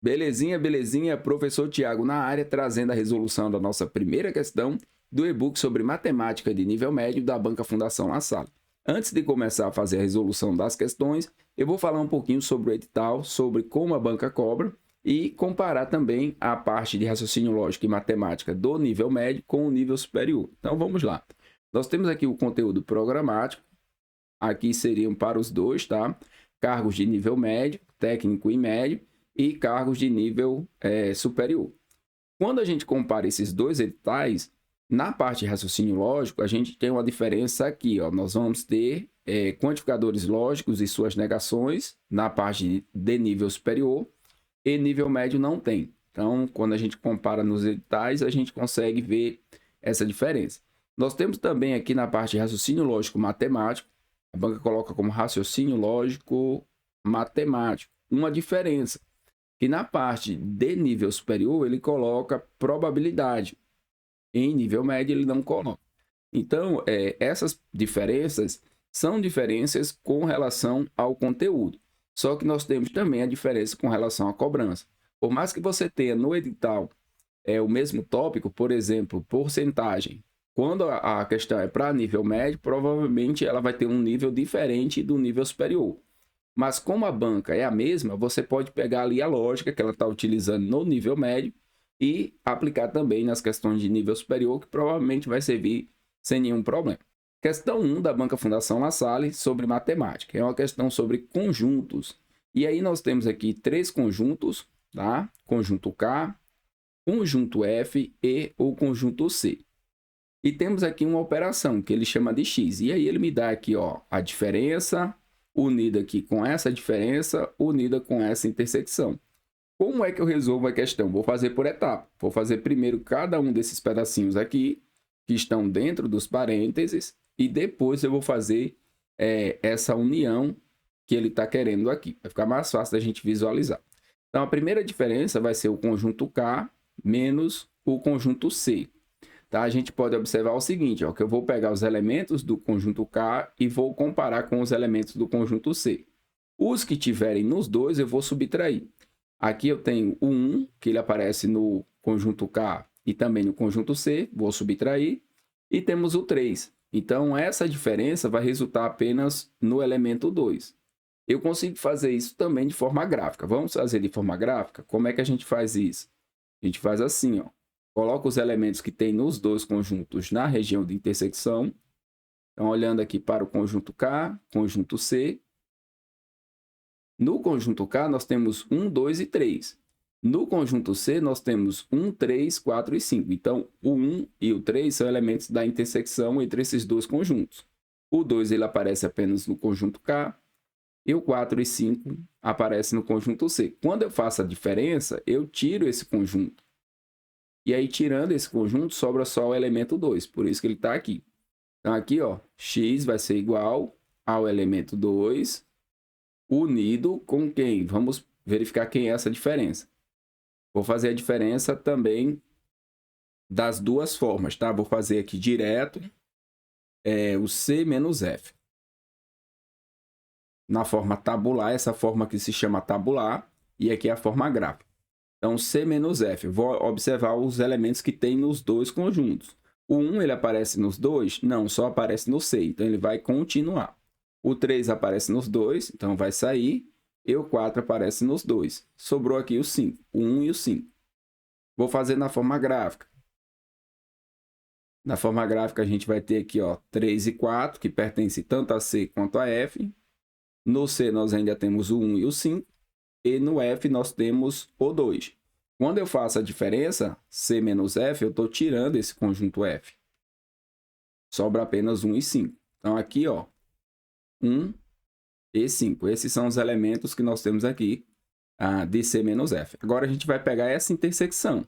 Belezinha, belezinha, professor Tiago na área, trazendo a resolução da nossa primeira questão do e-book sobre matemática de nível médio da Banca Fundação La Salle. Antes de começar a fazer a resolução das questões, eu vou falar um pouquinho sobre o edital, sobre como a banca cobra e comparar também a parte de raciocínio lógico e matemática do nível médio com o nível superior. Então vamos lá. Nós temos aqui o conteúdo programático, aqui seriam para os dois, tá? Cargos de nível médio, técnico e médio, e cargos de nível superior. Quando a gente compara esses dois editais, na parte de raciocínio lógico, a gente tem uma diferença aqui. Ó, nós vamos ter quantificadores lógicos e suas negações na parte de nível superior, e nível médio não tem. Então, quando a gente compara nos editais, a gente consegue ver essa diferença. Nós temos também aqui na parte de raciocínio lógico matemático, a banca coloca como raciocínio lógico matemático, uma diferença que na parte de nível superior ele coloca probabilidade, em nível médio ele não coloca. Então, essas diferenças são diferenças com relação ao conteúdo. Só que nós temos também a diferença com relação à cobrança. Por mais que você tenha no edital o mesmo tópico, por exemplo, porcentagem, quando a questão é para nível médio, provavelmente ela vai ter um nível diferente do nível superior. Mas como a banca é a mesma, você pode pegar ali a lógica que ela está utilizando no nível médio e aplicar também nas questões de nível superior, que provavelmente vai servir sem nenhum problema. Questão 1 da Banca Fundação La Salle sobre matemática. É uma questão sobre conjuntos. E aí nós temos aqui três conjuntos, tá? Conjunto K, conjunto F e o conjunto C. E temos aqui uma operação que ele chama de x. E aí ele me dá aqui, ó, a diferença unida aqui com essa diferença, unida com essa intersecção. Como é que eu resolvo a questão? Vou fazer por etapa. Vou fazer primeiro cada um desses pedacinhos aqui, que estão dentro dos parênteses, e depois eu vou fazer essa união que ele está querendo aqui. Vai ficar mais fácil da gente visualizar. Então, a primeira diferença vai ser o conjunto K menos o conjunto C. Tá? A gente pode observar o seguinte, ó, que eu vou pegar os elementos do conjunto K e vou comparar com os elementos do conjunto C. Os que tiverem nos dois, eu vou subtrair. Aqui eu tenho o 1, que ele aparece no conjunto K e também no conjunto C, vou subtrair. E temos o 3. Então, essa diferença vai resultar apenas no elemento 2. Eu consigo fazer isso também de forma gráfica. Vamos fazer de forma gráfica? Como é que a gente faz isso? A gente faz assim, ó. Coloca os elementos que tem nos dois conjuntos na região de intersecção. Então, olhando aqui para o conjunto K, conjunto C. No conjunto K, nós temos 1, 2 e 3. No conjunto C, nós temos 1, 3, 4 e 5. Então, o 1 e o 3 são elementos da intersecção entre esses dois conjuntos. O 2 ele aparece apenas no conjunto K. E o 4 e 5 aparecem no conjunto C. Quando eu faço a diferença, eu tiro esse conjunto. E aí, tirando esse conjunto, sobra só o elemento 2. Por isso que ele está aqui. Então, aqui, ó, x vai ser igual ao elemento 2 unido com quem? Vamos verificar quem é essa diferença. Vou fazer a diferença também das duas formas, tá? Vou fazer aqui direto o C menos F. Na forma tabular, essa forma que se chama tabular, e aqui é a forma gráfica. Então, C menos F. Vou observar os elementos que tem nos dois conjuntos. O 1 ele aparece nos dois? Não, só aparece no C. Então, ele vai continuar. O 3 aparece nos dois, então vai sair. E o 4 aparece nos dois. Sobrou aqui o 5, o 1 e o 5. Vou fazer na forma gráfica. Na forma gráfica, a gente vai ter aqui, ó, 3 e 4, que pertencem tanto a C quanto a F. No C, nós ainda temos o 1 e o 5. E no F nós temos o 2. Quando eu faço a diferença, C menos F, eu estou tirando esse conjunto F. Sobra apenas 1 e 5. Então, aqui, ó, 1 e 5. Esses são os elementos que nós temos aqui de C menos F. Agora, a gente vai pegar essa intersecção.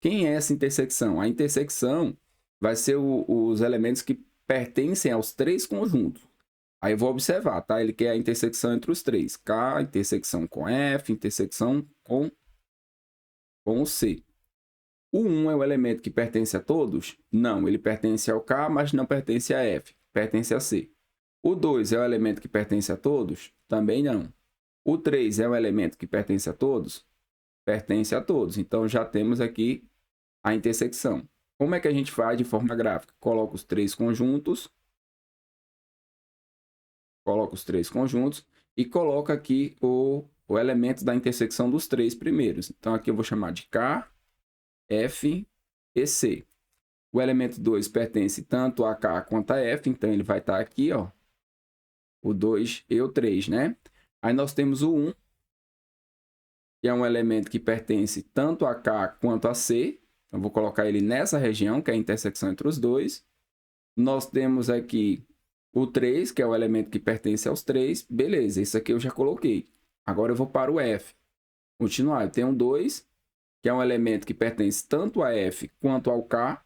Quem é essa intersecção? A intersecção vai ser os elementos que pertencem aos três conjuntos. Aí eu vou observar, tá? Ele quer a intersecção entre os três. K, intersecção com F, intersecção com o C. O 1 é o elemento que pertence a todos? Não, ele pertence ao K, mas não pertence a F. Pertence a C. O 2 é o elemento que pertence a todos? Também não. O 3 é o elemento que pertence a todos? pertence a todos. Então, já temos aqui a intersecção. Como é que a gente faz de forma gráfica? Coloca os três conjuntos. Coloca os três conjuntos e coloca aqui o elemento da intersecção dos três primeiros. Então, aqui eu vou chamar de K, F e C. O elemento 2 pertence tanto a K quanto a F, então ele vai estar aqui, ó, o 2 e o 3, né? Aí nós temos o 1, que é um elemento que pertence tanto a K quanto a C. Então, vou colocar ele nessa região, que é a intersecção entre os dois. Nós temos aqui o 3, que é o elemento que pertence aos 3. Beleza, isso aqui eu já coloquei. Agora eu vou para o F. Continuar, eu tenho o 2, que é um elemento que pertence tanto a F quanto ao K.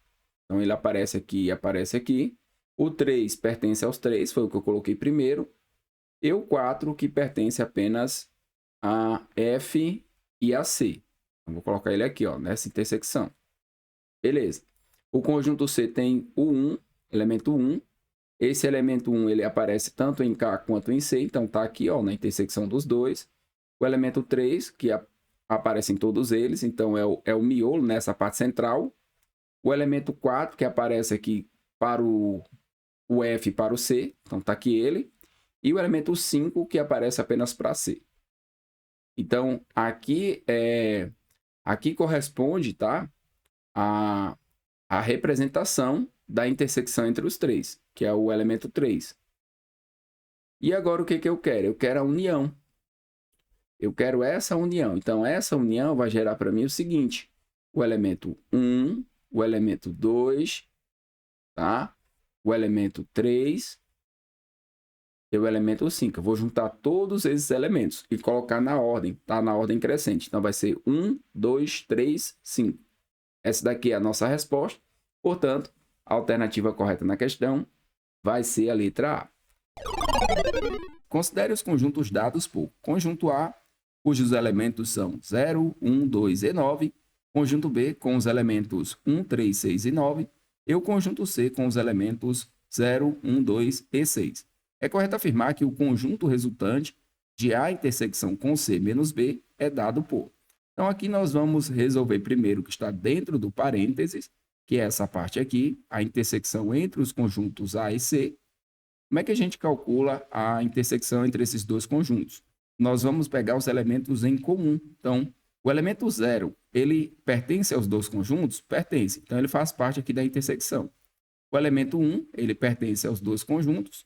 Então, ele aparece aqui e aparece aqui. O 3 pertence aos 3, foi o que eu coloquei primeiro. E o 4, que pertence apenas a F e a C. Então, vou colocar ele aqui, ó, nessa intersecção. Beleza. O conjunto C tem o 1, elemento 1. Esse elemento 1 ele aparece tanto em K quanto em C. Então, está aqui, ó, na intersecção dos dois. O elemento 3, que aparece em todos eles. Então, é o miolo nessa parte central. O elemento 4, que aparece aqui para o F e para o C. Então, está aqui ele. E o elemento 5, que aparece apenas para C. Então, aqui corresponde, tá, a representação da intersecção entre os três, que é o elemento 3. E agora o que eu quero? Eu quero a união. Eu quero essa união. Então, essa união vai gerar para mim o seguinte: o elemento 1, o elemento 2, tá? O elemento 3 e o elemento 5. Eu vou juntar todos esses elementos e colocar na ordem, tá? Na ordem crescente. Então, vai ser 1, 2, 3, 5. Essa daqui é a nossa resposta. Portanto, a alternativa correta na questão vai ser a letra A. Considere os conjuntos dados por conjunto A, cujos elementos são 0, 1, 2 e 9, conjunto B com os elementos 1, 3, 6 e 9, e o conjunto C com os elementos 0, 1, 2 e 6. É correto afirmar que o conjunto resultante de A intersecção com C menos B é dado por. Então, aqui nós vamos resolver primeiro o que está dentro do parênteses, que é essa parte aqui, a intersecção entre os conjuntos A e C. Como é que a gente calcula a intersecção entre esses dois conjuntos? Nós vamos pegar os elementos em comum. Então, o elemento 0, ele pertence aos dois conjuntos? Pertence. Então, ele faz parte aqui da intersecção. O elemento 1, ele pertence aos dois conjuntos.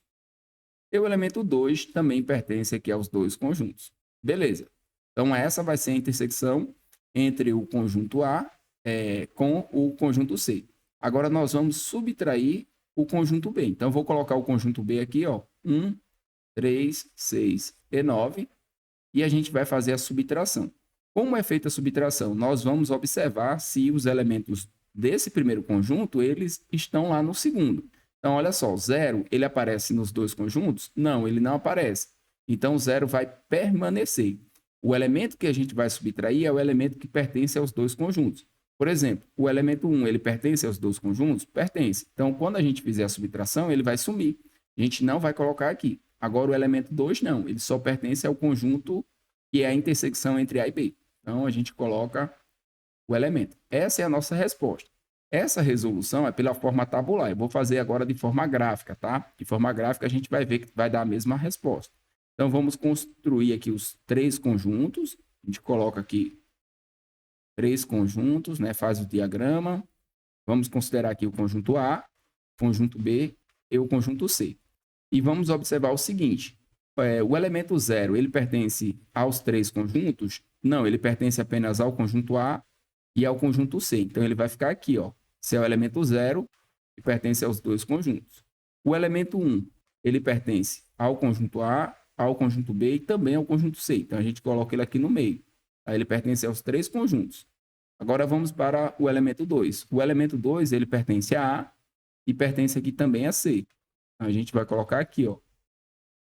E o elemento 2 também pertence aqui aos dois conjuntos. Beleza. Então, essa vai ser a intersecção entre o conjunto A com o conjunto C. Agora, nós vamos subtrair o conjunto B. Então, eu vou colocar o conjunto B aqui, ó, 1, 3, 6 e 9, e a gente vai fazer a subtração. Como é feita a subtração? Nós vamos observar se os elementos desse primeiro conjunto, eles estão lá no segundo. Então, olha só, 0, ele aparece nos dois conjuntos? Não, ele não aparece. Então, 0 vai permanecer. O elemento que a gente vai subtrair é o elemento que pertence aos dois conjuntos. Por exemplo, o elemento 1, ele pertence aos dois conjuntos? Pertence. Então, quando a gente fizer a subtração, ele vai sumir. A gente não vai colocar aqui. Agora, o elemento 2, não. Ele só pertence ao conjunto que é a intersecção entre A e B. Então, a gente coloca o elemento. Essa é a nossa resposta. Essa resolução é pela forma tabular. Eu vou fazer agora de forma gráfica, tá? De forma gráfica, a gente vai ver que vai dar a mesma resposta. Então, vamos construir aqui os três conjuntos. A gente coloca aqui três conjuntos, né? Faz o diagrama. Vamos considerar aqui o conjunto A, o conjunto B e o conjunto C. E vamos observar o seguinte. O elemento 0, ele pertence aos três conjuntos? Não, ele pertence apenas ao conjunto A e ao conjunto C. Então, ele vai ficar aqui, ó. Se é o elemento 0, que pertence aos dois conjuntos. O elemento 1, ele pertence ao conjunto A, ao conjunto B e também ao conjunto C. Então, a gente coloca ele aqui no meio. Aí, ele pertence aos três conjuntos. Agora, vamos para o elemento 2. O elemento 2, ele pertence a A e pertence aqui também a C. Então, a gente vai colocar aqui, ó.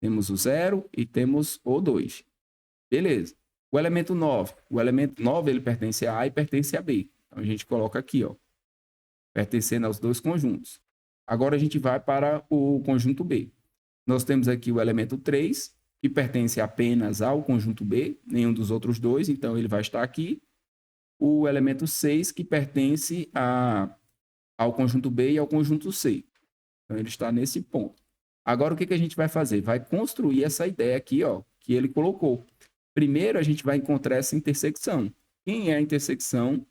Temos o 0 e temos o 2. Beleza. O elemento 9. O elemento 9, ele pertence a A e pertence a B. Então, a gente coloca aqui, ó. Pertencendo aos dois conjuntos. Agora, a gente vai para o conjunto B. Nós temos aqui o elemento 3, que pertence apenas ao conjunto B, nenhum dos outros dois, então ele vai estar aqui. o elemento 6, que pertence ao conjunto B e ao conjunto C. Então, ele está nesse ponto. Agora, o que a gente vai fazer? Vai construir essa ideia aqui, ó, que ele colocou. Primeiro, a gente vai encontrar essa intersecção. Quem é a intersecção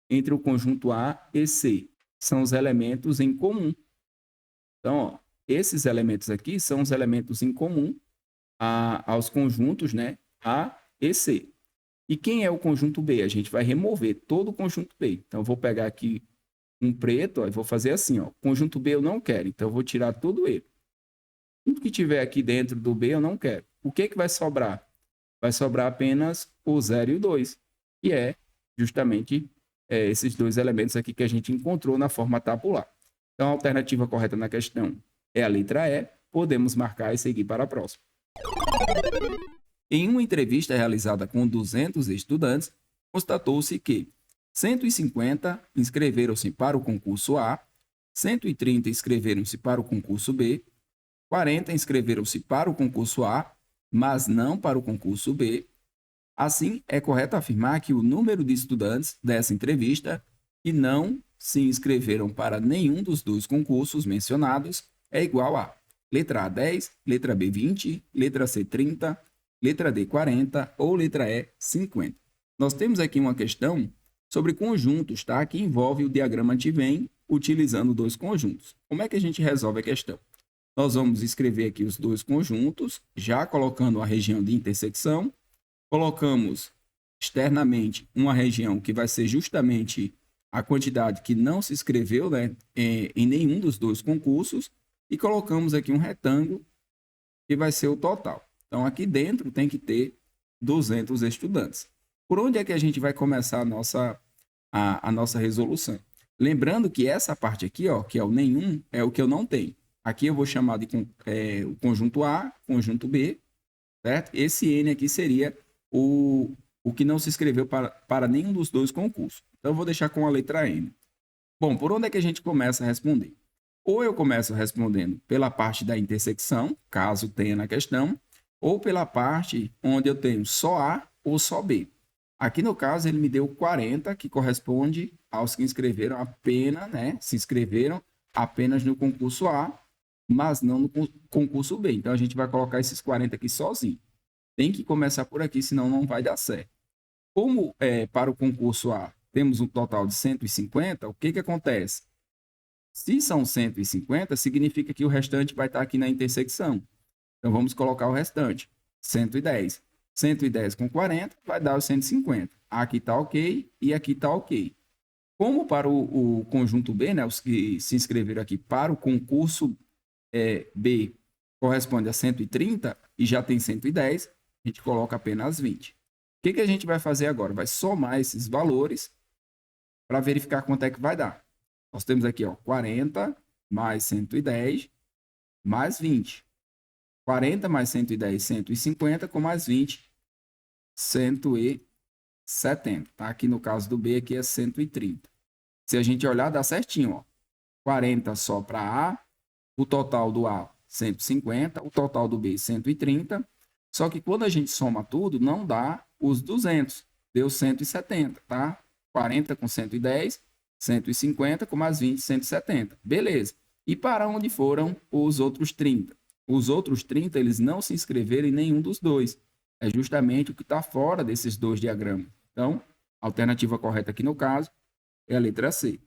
entre o conjunto A e C? São os elementos em comum. Então, ó, esses elementos aqui são os elementos em comum aos conjuntos, né, A e C. E quem é o conjunto B? A gente vai remover todo o conjunto B. Então, eu vou pegar aqui um preto, ó, e vou fazer assim, ó. Conjunto B eu não quero, então eu vou tirar todo ele. Tudo que tiver aqui dentro do B eu não quero. O que vai sobrar? Vai sobrar apenas o 0 e o 2, que é justamente esses dois elementos aqui que a gente encontrou na forma tabular. Então, a alternativa correta na questão é a letra E. Podemos marcar e seguir para a próxima. Em uma entrevista realizada com 200 estudantes, constatou-se que 150 inscreveram-se para o concurso A, 130 inscreveram-se para o concurso B, 40 inscreveram-se para o concurso A, mas não para o concurso B. Assim, é correto afirmar que o número de estudantes dessa entrevista que não se inscreveram para nenhum dos dois concursos mencionados é igual a letra A 10, letra B 20, letra C 30, letra D 40 ou letra E 50. Nós temos aqui uma questão sobre conjuntos, tá? Que envolve o diagrama de Venn utilizando dois conjuntos. Como é que a gente resolve a questão? Nós vamos escrever aqui os dois conjuntos, já colocando a região de intersecção. Colocamos externamente uma região que vai ser justamente a quantidade que não se inscreveu, né, em nenhum dos dois concursos. E colocamos aqui um retângulo que vai ser o total. Então, aqui dentro tem que ter 200 estudantes. Por onde é que a gente vai começar a nossa resolução? Lembrando que essa parte aqui, ó, que é o nenhum, é o que eu não tenho. Aqui eu vou chamar de o conjunto A, conjunto B, certo? Esse N aqui seria o que não se inscreveu para nenhum dos dois concursos. Então, eu vou deixar com a letra N. Bom, por onde é que a gente começa a responder? Ou eu começo respondendo pela parte da intersecção, caso tenha na questão, ou pela parte onde eu tenho só A ou só B. Aqui no caso ele me deu 40, que corresponde aos que inscreveram apenas, né, se inscreveram apenas no concurso A, mas não no concurso B. Então a gente vai colocar esses 40 aqui sozinho. Tem que começar por aqui, senão não vai dar certo. Como para o concurso A temos um total de 150, o que acontece? Se são 150, significa que o restante vai estar aqui na intersecção. Então, vamos colocar o restante. 110. 110 com 40 vai dar os 150. Aqui está ok e aqui está ok. Como para o conjunto B, né, os que se inscreveram aqui para o concurso B corresponde a 130 e já tem 110, a gente coloca apenas 20. O que a gente vai fazer agora? Vai somar esses valores para verificar quanto é que vai dar. Nós temos aqui, ó, 40 mais 110 mais 20. 40 mais 110, 150, com mais 20, 170. Tá? Aqui no caso do B, aqui é 130. Se a gente olhar, dá certinho. Ó. 40 só para A, o total do A, 150, o total do B, 130. Só que quando a gente soma tudo, não dá os 200. Deu 170, tá? 40 com 110, 150 com mais 20, 170. Beleza. E para onde foram os outros 30? Os outros 30, eles não se inscreveram em nenhum dos dois. É justamente o que está fora desses dois diagramas. Então, a alternativa correta aqui no caso é a letra C.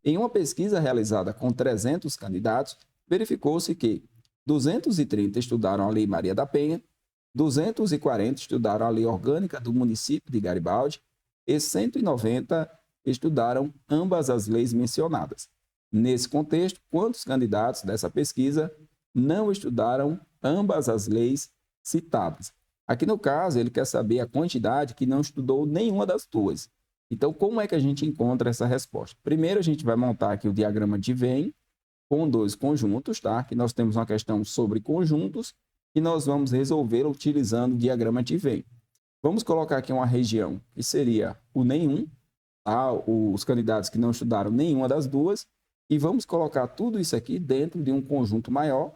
Em uma pesquisa realizada com 300 candidatos, verificou-se que 230 estudaram a Lei Maria da Penha, 240 estudaram a Lei Orgânica do município de Garibaldi e 190 estudaram ambas as leis mencionadas. Nesse contexto, quantos candidatos dessa pesquisa não estudaram ambas as leis citadas? Aqui no caso, ele quer saber a quantidade que não estudou nenhuma das duas. Então, como é que a gente encontra essa resposta? Primeiro, a gente vai montar aqui o diagrama de Venn com dois conjuntos, tá? Que nós temos uma questão sobre conjuntos e nós vamos resolver utilizando o diagrama de Venn. Vamos colocar aqui uma região que seria o nenhum, tá? Os candidatos que não estudaram nenhuma das duas. E vamos colocar tudo isso aqui dentro de um conjunto maior,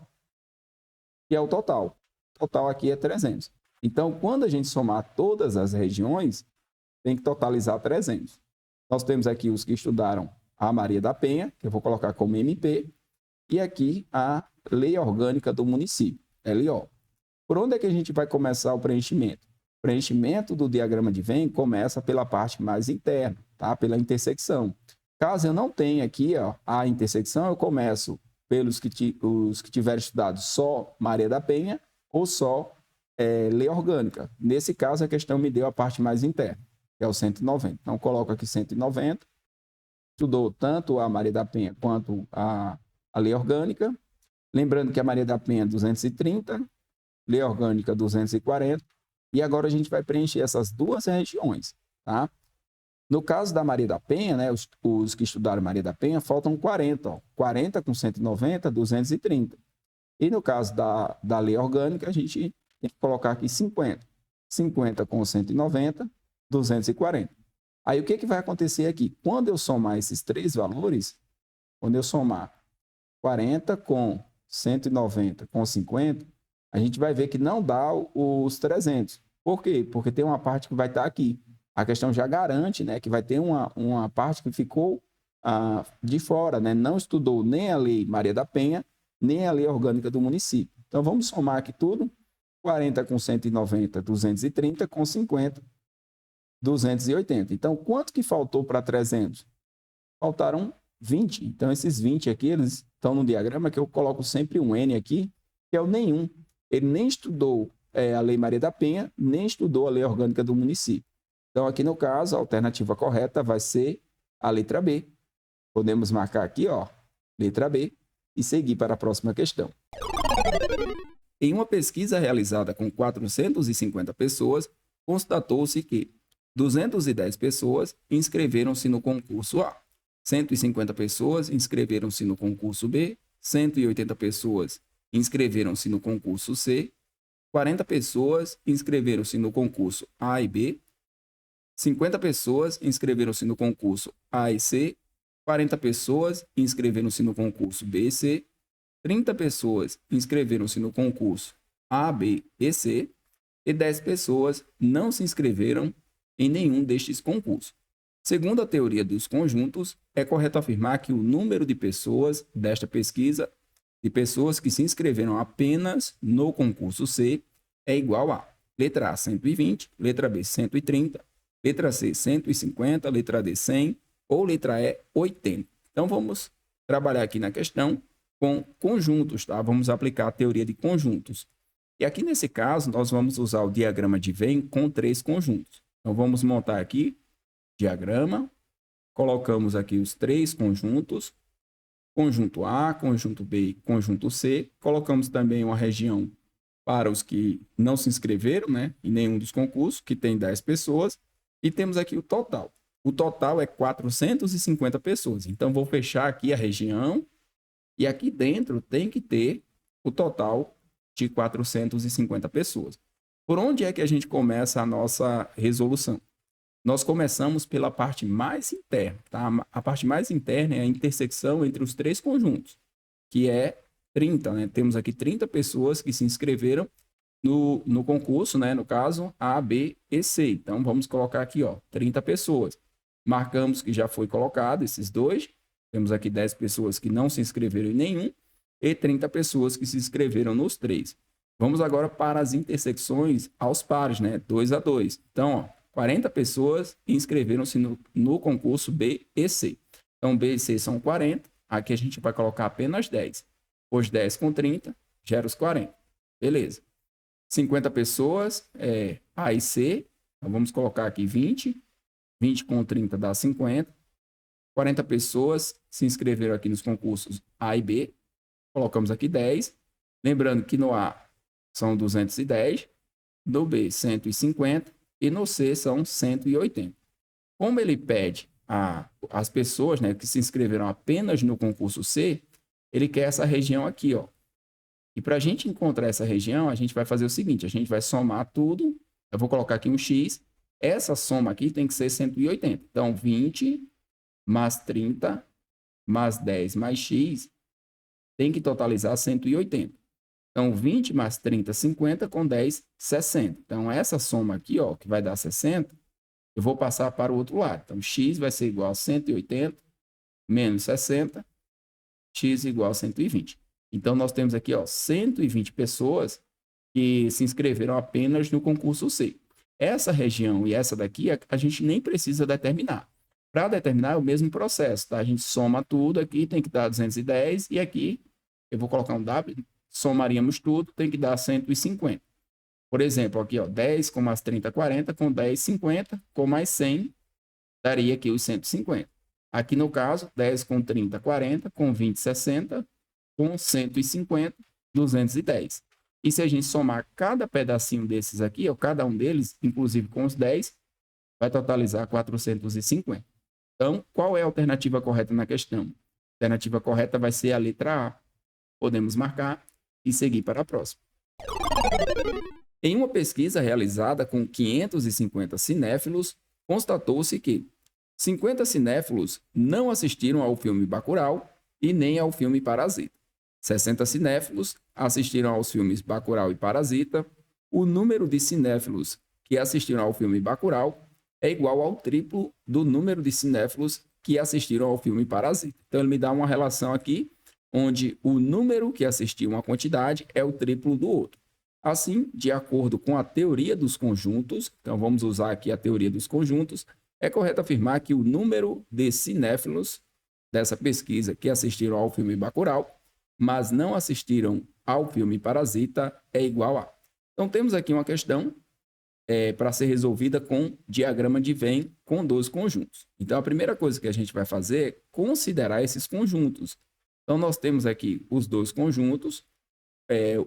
que é o total. O total aqui é 300. Então, quando a gente somar todas as regiões, tem que totalizar 300. Nós temos aqui os que estudaram a Maria da Penha, que eu vou colocar como MP, e aqui a Lei Orgânica do Município, LO. Por onde é que a gente vai começar o preenchimento? O preenchimento do diagrama de Venn começa pela parte mais interna, tá? Pela intersecção. Caso eu não tenha aqui ó, a intersecção, eu começo pelos que tiverem estudado só Maria da Penha ou só lei orgânica. Nesse caso, a questão me deu a parte mais interna, que é o 190. Então, coloco aqui 190. Estudou tanto a Maria da Penha quanto a lei orgânica. Lembrando que a Maria da Penha é 230, lei orgânica 240. E agora a gente vai preencher essas duas regiões, tá? No caso da Maria da Penha, né, os que estudaram Maria da Penha, faltam 40. Ó, 40 com 190, 230. E no caso da lei orgânica, a gente tem que colocar aqui 50. 50 com 190, 240. Aí o que vai acontecer aqui? Quando eu somar esses três valores, quando eu somar 40 com 190 com 50, a gente vai ver que não dá os 300. Por quê? Porque tem uma parte que vai estar aqui. A questão já garante, né, que vai ter uma parte que ficou de fora, né? Não estudou nem a Lei Maria da Penha, nem a Lei Orgânica do Município. Então, vamos somar aqui tudo. 40 com 190, 230, com 50, 280. Então, quanto que faltou para 300? Faltaram 20. Então, esses 20 aqui, eles estão no diagrama que eu coloco sempre um N aqui, que é o nenhum. Ele nem estudou a Lei Maria da Penha, nem estudou a Lei Orgânica do Município. Então, aqui no caso, a alternativa correta vai ser a letra B. Podemos marcar aqui, ó, letra B, e seguir para a próxima questão. Em uma pesquisa realizada com 450 pessoas, constatou-se que 210 pessoas inscreveram-se no concurso A, 150 pessoas inscreveram-se no concurso B, 180 pessoas inscreveram-se no concurso C, 40 pessoas inscreveram-se no concurso A e B, 50 pessoas inscreveram-se no concurso A e C, 40 pessoas inscreveram-se no concurso B e C, 30 pessoas inscreveram-se no concurso A, B e C, e 10 pessoas não se inscreveram em nenhum destes concursos. Segundo a teoria dos conjuntos, é correto afirmar que o número de pessoas desta pesquisa, de pessoas que se inscreveram apenas no concurso C, é igual a letra A, 120, letra B, 130, letra C, 150, letra D, 100 ou letra E, 80. Então, vamos trabalhar aqui na questão com conjuntos, tá? Vamos aplicar a teoria de conjuntos. E aqui, nesse caso, nós vamos usar o diagrama de Venn com 3 conjuntos. Então, vamos montar aqui diagrama, colocamos aqui os 3 conjuntos, conjunto A, conjunto B e conjunto C. Colocamos também uma região para os que não se inscreveram, né, em nenhum dos concursos, que tem 10 pessoas. E temos aqui o total. O total é 450 pessoas. Então, vou fechar aqui a região. E aqui dentro tem que ter o total de 450 pessoas. Por onde é que a gente começa a nossa resolução? Nós começamos pela parte mais interna, tá? A parte mais interna é a intersecção entre os 3 conjuntos, que é 30, né? Temos aqui 30 pessoas que se inscreveram no concurso, né? No caso, A, B e C. Então, vamos colocar aqui, ó, 30 pessoas. Marcamos que já foi colocado esses dois. Temos aqui 10 pessoas que não se inscreveram em nenhum e 30 pessoas que se inscreveram nos 3. Vamos agora para as intersecções aos pares, né? 2 a 2. Então, ó, 40 pessoas inscreveram-se no concurso B e C. Então, B e C são 40. Aqui a gente vai colocar apenas 10. Os 10 com 30, gera os 40. Beleza. 50 pessoas, A e C. Então, vamos colocar aqui 20. 20 com 30 dá 50. 40 pessoas se inscreveram aqui nos concursos A e B. Colocamos aqui 10. Lembrando que no A são 210, no B 150 e no C são 180. Como ele pede as pessoas, né, que se inscreveram apenas no concurso C, ele quer essa região aqui, ó. E para a gente encontrar essa região, a gente vai fazer o seguinte, a gente vai somar tudo. Eu vou colocar aqui um X. Essa soma aqui tem que ser 180. Então, 20 mais 30 mais 10 mais X tem que totalizar 180. Então, 20 mais 30, 50, com 10, 60. Então, essa soma aqui, ó, que vai dar 60, eu vou passar para o outro lado. Então, x vai ser igual a 180 menos 60, x igual a 120. Então, nós temos aqui, ó, 120 pessoas que se inscreveram apenas no concurso C. Essa região e essa daqui, a gente nem precisa determinar. Para determinar é o mesmo processo, tá? A gente soma tudo aqui, tem que dar 210, e aqui, eu vou colocar um W, somaríamos tudo, tem que dar 150. Por exemplo, aqui, ó, 10 com mais 30, 40, com 10, 50, com mais 100, daria aqui os 150. Aqui no caso, 10 com 30, 40, com 20, 60, com 150, 210. E se a gente somar cada pedacinho desses aqui, ó, cada um deles, inclusive com os 10, vai totalizar 450. Então, qual é a alternativa correta na questão? A alternativa correta vai ser a letra A. Podemos marcar e seguir para a próxima. Em uma pesquisa realizada com 550 cinéfilos, constatou-se que 50 cinéfilos não assistiram ao filme Bacurau e nem ao filme Parasita. 60 cinéfilos assistiram aos filmes Bacurau e Parasita. O número de cinéfilos que assistiram ao filme Bacurau é igual ao triplo do número de cinéfilos que assistiram ao filme Parasita. Então, ele me dá uma relação aqui, onde o número que assistiu uma quantidade é o triplo do outro. Assim, de acordo com a teoria dos conjuntos, então vamos usar aqui a teoria dos conjuntos, é correto afirmar que o número de cinéfilos dessa pesquisa que assistiram ao filme Bacurau, mas não assistiram ao filme Parasita, é igual a. Então, temos aqui uma questão para ser resolvida com diagrama de Venn com dois conjuntos. Então, a primeira coisa que a gente vai fazer é considerar esses conjuntos. Então, nós temos aqui os dois conjuntos,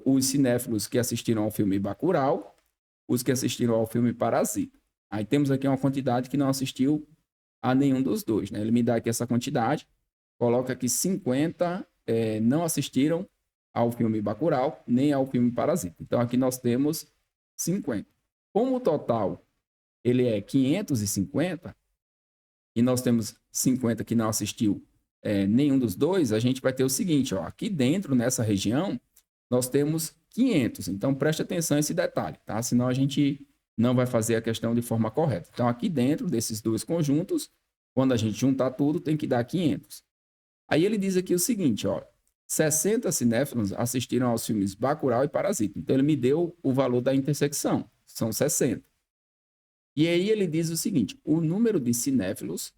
os cinéfilos que assistiram ao filme Bacurau, os que assistiram ao filme Parasita. Aí temos aqui uma quantidade que não assistiu a nenhum dos dois, né? Ele me dá aqui essa quantidade, coloca aqui 50 não assistiram ao filme Bacurau, nem ao filme Parasita. Então, aqui nós temos 50. Como o total ele é 550, e nós temos 50 que não assistiu nenhum dos dois, a gente vai ter o seguinte, ó, aqui dentro, nessa região, nós temos 500. Então, preste atenção nesse detalhe, tá? Senão a gente não vai fazer a questão de forma correta. Então, aqui dentro desses dois conjuntos, quando a gente juntar tudo, tem que dar 500. Aí ele diz aqui o seguinte, ó, 60 cinéfilos assistiram aos filmes Bacurau e Parasita. Então, ele me deu o valor da intersecção, são 60. E aí ele diz o seguinte, o número de cinéfilos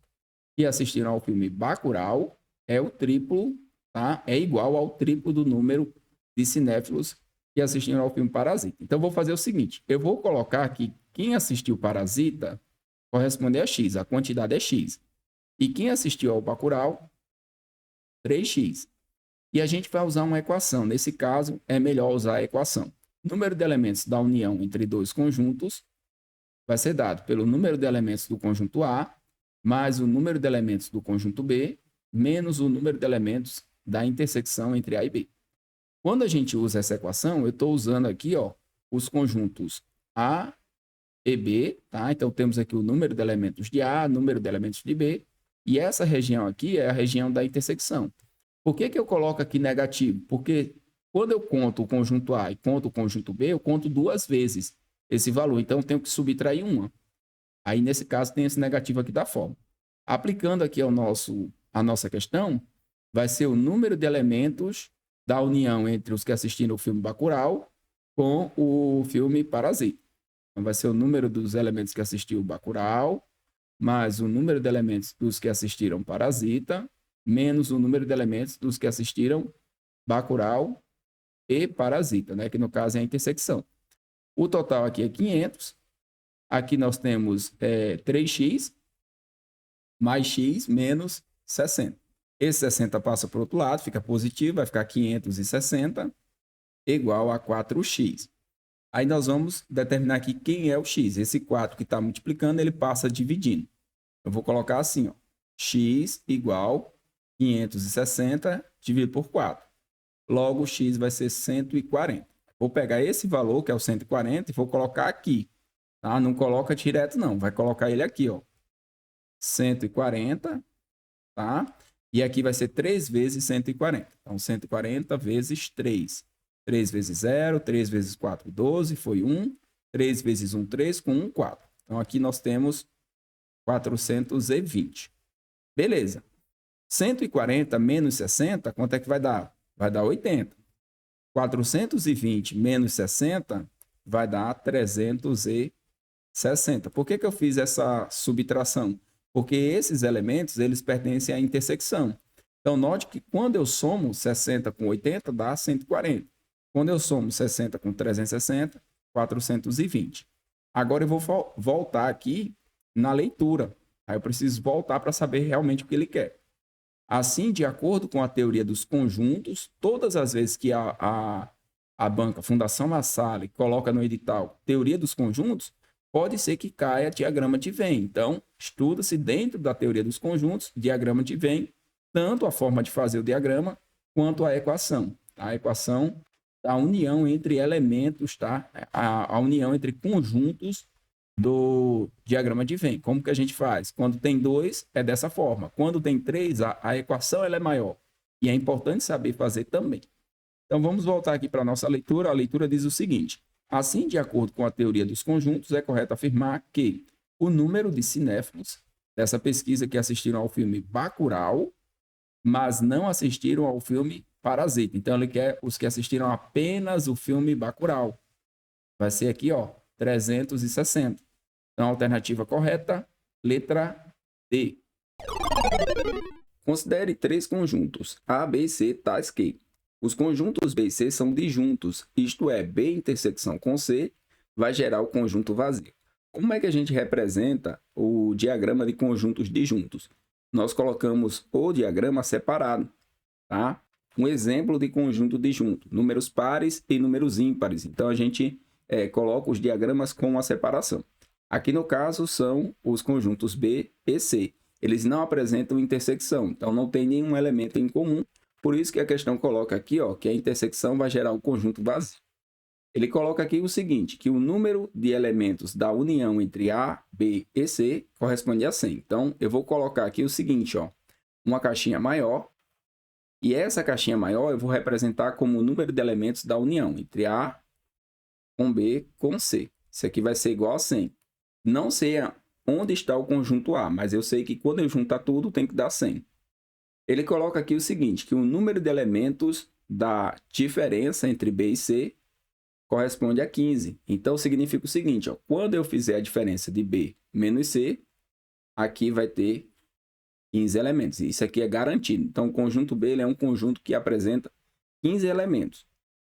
que assistiram ao filme Bacurau é o triplo, tá? É igual ao triplo do número de cinéfilos que assistiram ao filme Parasita. Então, eu vou fazer o seguinte, eu vou colocar aqui quem assistiu Parasita corresponde a X, a quantidade é X. E quem assistiu ao Bacurau, 3x. E a gente vai usar uma equação. Nesse caso, é melhor usar a equação. O número de elementos da união entre dois conjuntos vai ser dado pelo número de elementos do conjunto A, mais o número de elementos do conjunto B, menos o número de elementos da intersecção entre A e B. Quando a gente usa essa equação, eu estou usando aqui, ó, os conjuntos A e B, tá? Então, temos aqui o número de elementos de A, número de elementos de B, e essa região aqui é a região da intersecção. Por que eu coloco aqui negativo? Porque quando eu conto o conjunto A e conto o conjunto B, eu conto duas vezes esse valor. Então, eu tenho que subtrair uma. Aí, nesse caso, tem esse negativo aqui da forma. Aplicando aqui a nossa questão, vai ser o número de elementos da união entre os que assistiram o filme Bacurau com o filme Parasita. Então, vai ser o número dos elementos que assistiu Bacurau, mais o número de elementos dos que assistiram Parasita, menos o número de elementos dos que assistiram Bacurau e Parasita, né? Que no caso é a intersecção. O total aqui é 500. Aqui nós temos 3x mais x menos 60. Esse 60 passa para o outro lado, fica positivo, vai ficar 560 igual a 4x. Aí nós vamos determinar aqui quem é o x. Esse 4 que está multiplicando, ele passa dividindo. Eu vou colocar assim, ó, x igual 560 dividido por 4. Logo, x vai ser 140. Vou pegar esse valor, que é o 140, e vou colocar aqui. Tá? Não coloca direto, não. Vai colocar ele aqui, ó. 140, tá? E aqui vai ser 3 vezes 140. Então, 140 vezes 3. 3 vezes 0, 3 vezes 4, 12, foi 1. 3 vezes 1, 3, com 1, 4. Então, aqui nós temos 420. Beleza. 140 menos 60, quanto é que vai dar? Vai dar 80. 420 menos 60 vai dar 360. Por que eu fiz essa subtração? Porque esses elementos, eles pertencem à intersecção. Então, note que quando eu somo 60 com 80, dá 140. Quando eu somo 60 com 360, 420. Agora eu vou voltar aqui na leitura. Aí eu preciso voltar para saber realmente o que ele quer. Assim, de acordo com a teoria dos conjuntos, todas as vezes que a banca Fundação La Salle coloca no edital teoria dos conjuntos, pode ser que caia diagrama de Venn. Então, estuda-se dentro da teoria dos conjuntos, diagrama de Venn, tanto a forma de fazer o diagrama, quanto a equação. A equação da união entre elementos, tá? A união entre conjuntos do diagrama de Venn. Como que a gente faz? Quando tem 2, é dessa forma. Quando tem 3, a equação ela é maior. E é importante saber fazer também. Então, vamos voltar aqui para a nossa leitura. A leitura diz o seguinte: assim, de acordo com a teoria dos conjuntos, é correto afirmar que o número de cinéfilos dessa pesquisa que assistiram ao filme Bacurau, mas não assistiram ao filme Parasita. Então, ele quer os que assistiram apenas o filme Bacurau. Vai ser aqui, ó, 360. Então, a alternativa correta, letra D. Considere 3 conjuntos, A, B e C, tais que os conjuntos B e C são disjuntos, isto é, B intersecção com C vai gerar o conjunto vazio. Como é que a gente representa o diagrama de conjuntos disjuntos? Nós colocamos o diagrama separado, tá? Um exemplo de conjunto disjunto, números pares e números ímpares. Então, a gente coloca os diagramas com a separação. Aqui, no caso, são os conjuntos B e C. Eles não apresentam intersecção, então não tem nenhum elemento em comum. Por isso que a questão coloca aqui, ó, que a intersecção vai gerar um conjunto vazio. Ele coloca aqui o seguinte, que o número de elementos da união entre A, B e C corresponde a 100. Então, eu vou colocar aqui o seguinte, ó, uma caixinha maior, e essa caixinha maior eu vou representar como o número de elementos da união entre A com B com C. Isso aqui vai ser igual a 100. Não sei onde está o conjunto A, mas eu sei que quando eu juntar tudo tem que dar 100. Ele coloca aqui o seguinte, que o número de elementos da diferença entre B e C corresponde a 15. Então, significa o seguinte, ó, quando eu fizer a diferença de B menos C, aqui vai ter 15 elementos. Isso aqui é garantido. Então, o conjunto B ele é um conjunto que apresenta 15 elementos.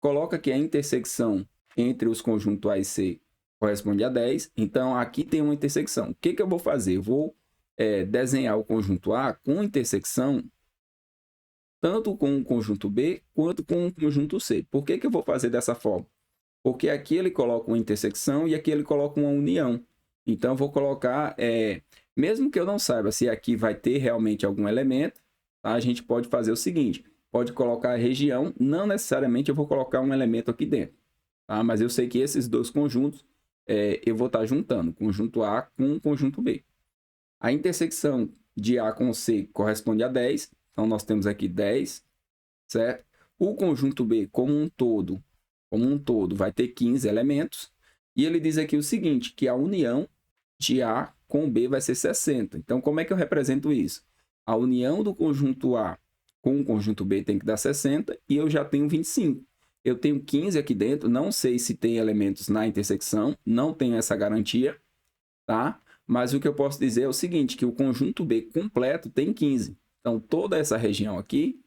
Coloca que a intersecção entre os conjuntos A e C corresponde a 10. Então, aqui tem uma intersecção. O que eu vou fazer? Eu vou desenhar o conjunto A com intersecção tanto com o conjunto B quanto com o conjunto C. Por que eu vou fazer dessa forma? Porque aqui ele coloca uma intersecção e aqui ele coloca uma união. Então, eu vou colocar, mesmo que eu não saiba se aqui vai ter realmente algum elemento, tá? A gente pode fazer o seguinte, pode colocar a região, não necessariamente eu vou colocar um elemento aqui dentro, tá? Mas eu sei que esses dois conjuntos, eu vou estar juntando, conjunto A com o conjunto B. A intersecção de A com C corresponde a 10, então nós temos aqui 10, certo? O conjunto B como um todo vai ter 15 elementos, e ele diz aqui o seguinte, que a união de A com B vai ser 60. Então, como é que eu represento isso? A união do conjunto A com o conjunto B tem que dar 60, e eu já tenho 25. Eu tenho 15 aqui dentro, não sei se tem elementos na intersecção, não tenho essa garantia, tá? Mas o que eu posso dizer é o seguinte, que o conjunto B completo tem 15. Então, toda essa região aqui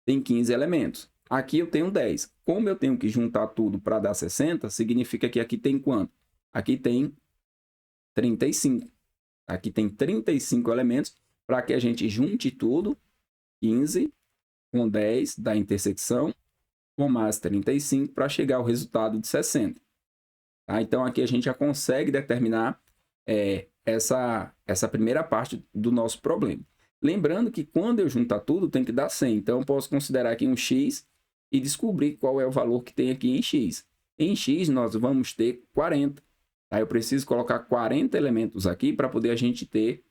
tem 15 elementos. Aqui eu tenho 10. Como eu tenho que juntar tudo para dar 60, significa que aqui tem quanto? Aqui tem 35. Aqui tem 35 elementos para que a gente junte tudo, 15 com 10 da intersecção, com mais 35 para chegar ao resultado de 60. Tá? Então, aqui a gente já consegue determinar essa primeira parte do nosso problema. Lembrando que quando eu juntar tudo, tem que dar 100. Então, eu posso considerar aqui um x e descobrir qual é o valor que tem aqui em x. Em x, nós vamos ter 40. Aí eu preciso colocar 40 elementos aqui para poder a gente ter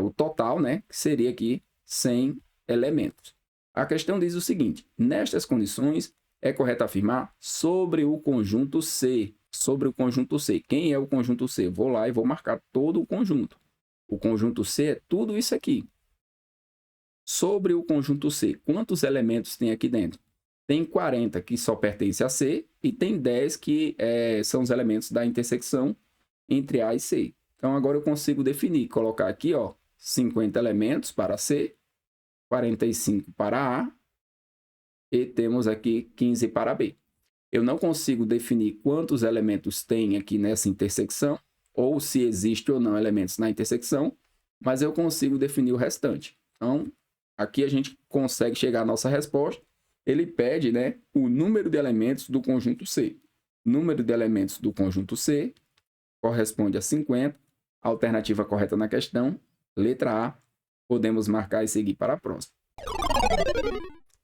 o total, né? Que seria aqui 100 elementos. A questão diz o seguinte, nestas condições, é correto afirmar sobre o conjunto C. sobre o conjunto C. Quem é o conjunto C? Vou lá e vou marcar todo o conjunto. O conjunto C é tudo isso aqui. Sobre o conjunto C, quantos elementos tem aqui dentro? Tem 40 que só pertence a C e tem 10 que são os elementos da intersecção entre A e C. Então, agora eu consigo definir, colocar aqui, ó, 50 elementos para C, 45 para A e temos aqui 15 para B. Eu não consigo definir quantos elementos tem aqui nessa intersecção ou se existe ou não elementos na intersecção, mas eu consigo definir o restante. Então, aqui a gente consegue chegar à nossa resposta. Ele pede, né, o número de elementos do conjunto C. O número de elementos do conjunto C corresponde a 50. A alternativa correta na questão, letra A. Podemos marcar e seguir para a próxima.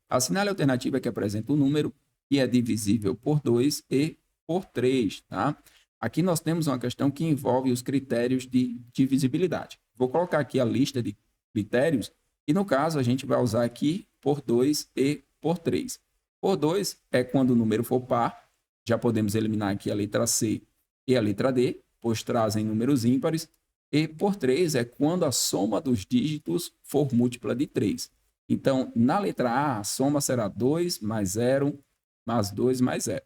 Assinale a alternativa que apresenta o número que é divisível por 2 e por 3. Tá? Aqui nós temos uma questão que envolve os critérios de divisibilidade. Vou colocar aqui a lista de critérios e, no caso, a gente vai usar aqui por 2 e por 3. Por 2 é quando o número for par. Já podemos eliminar aqui a letra C e a letra D, pois trazem números ímpares. E por 3 é quando a soma dos dígitos for múltipla de 3. Então, na letra A, a soma será 2 mais 0, mais 2 mais 0.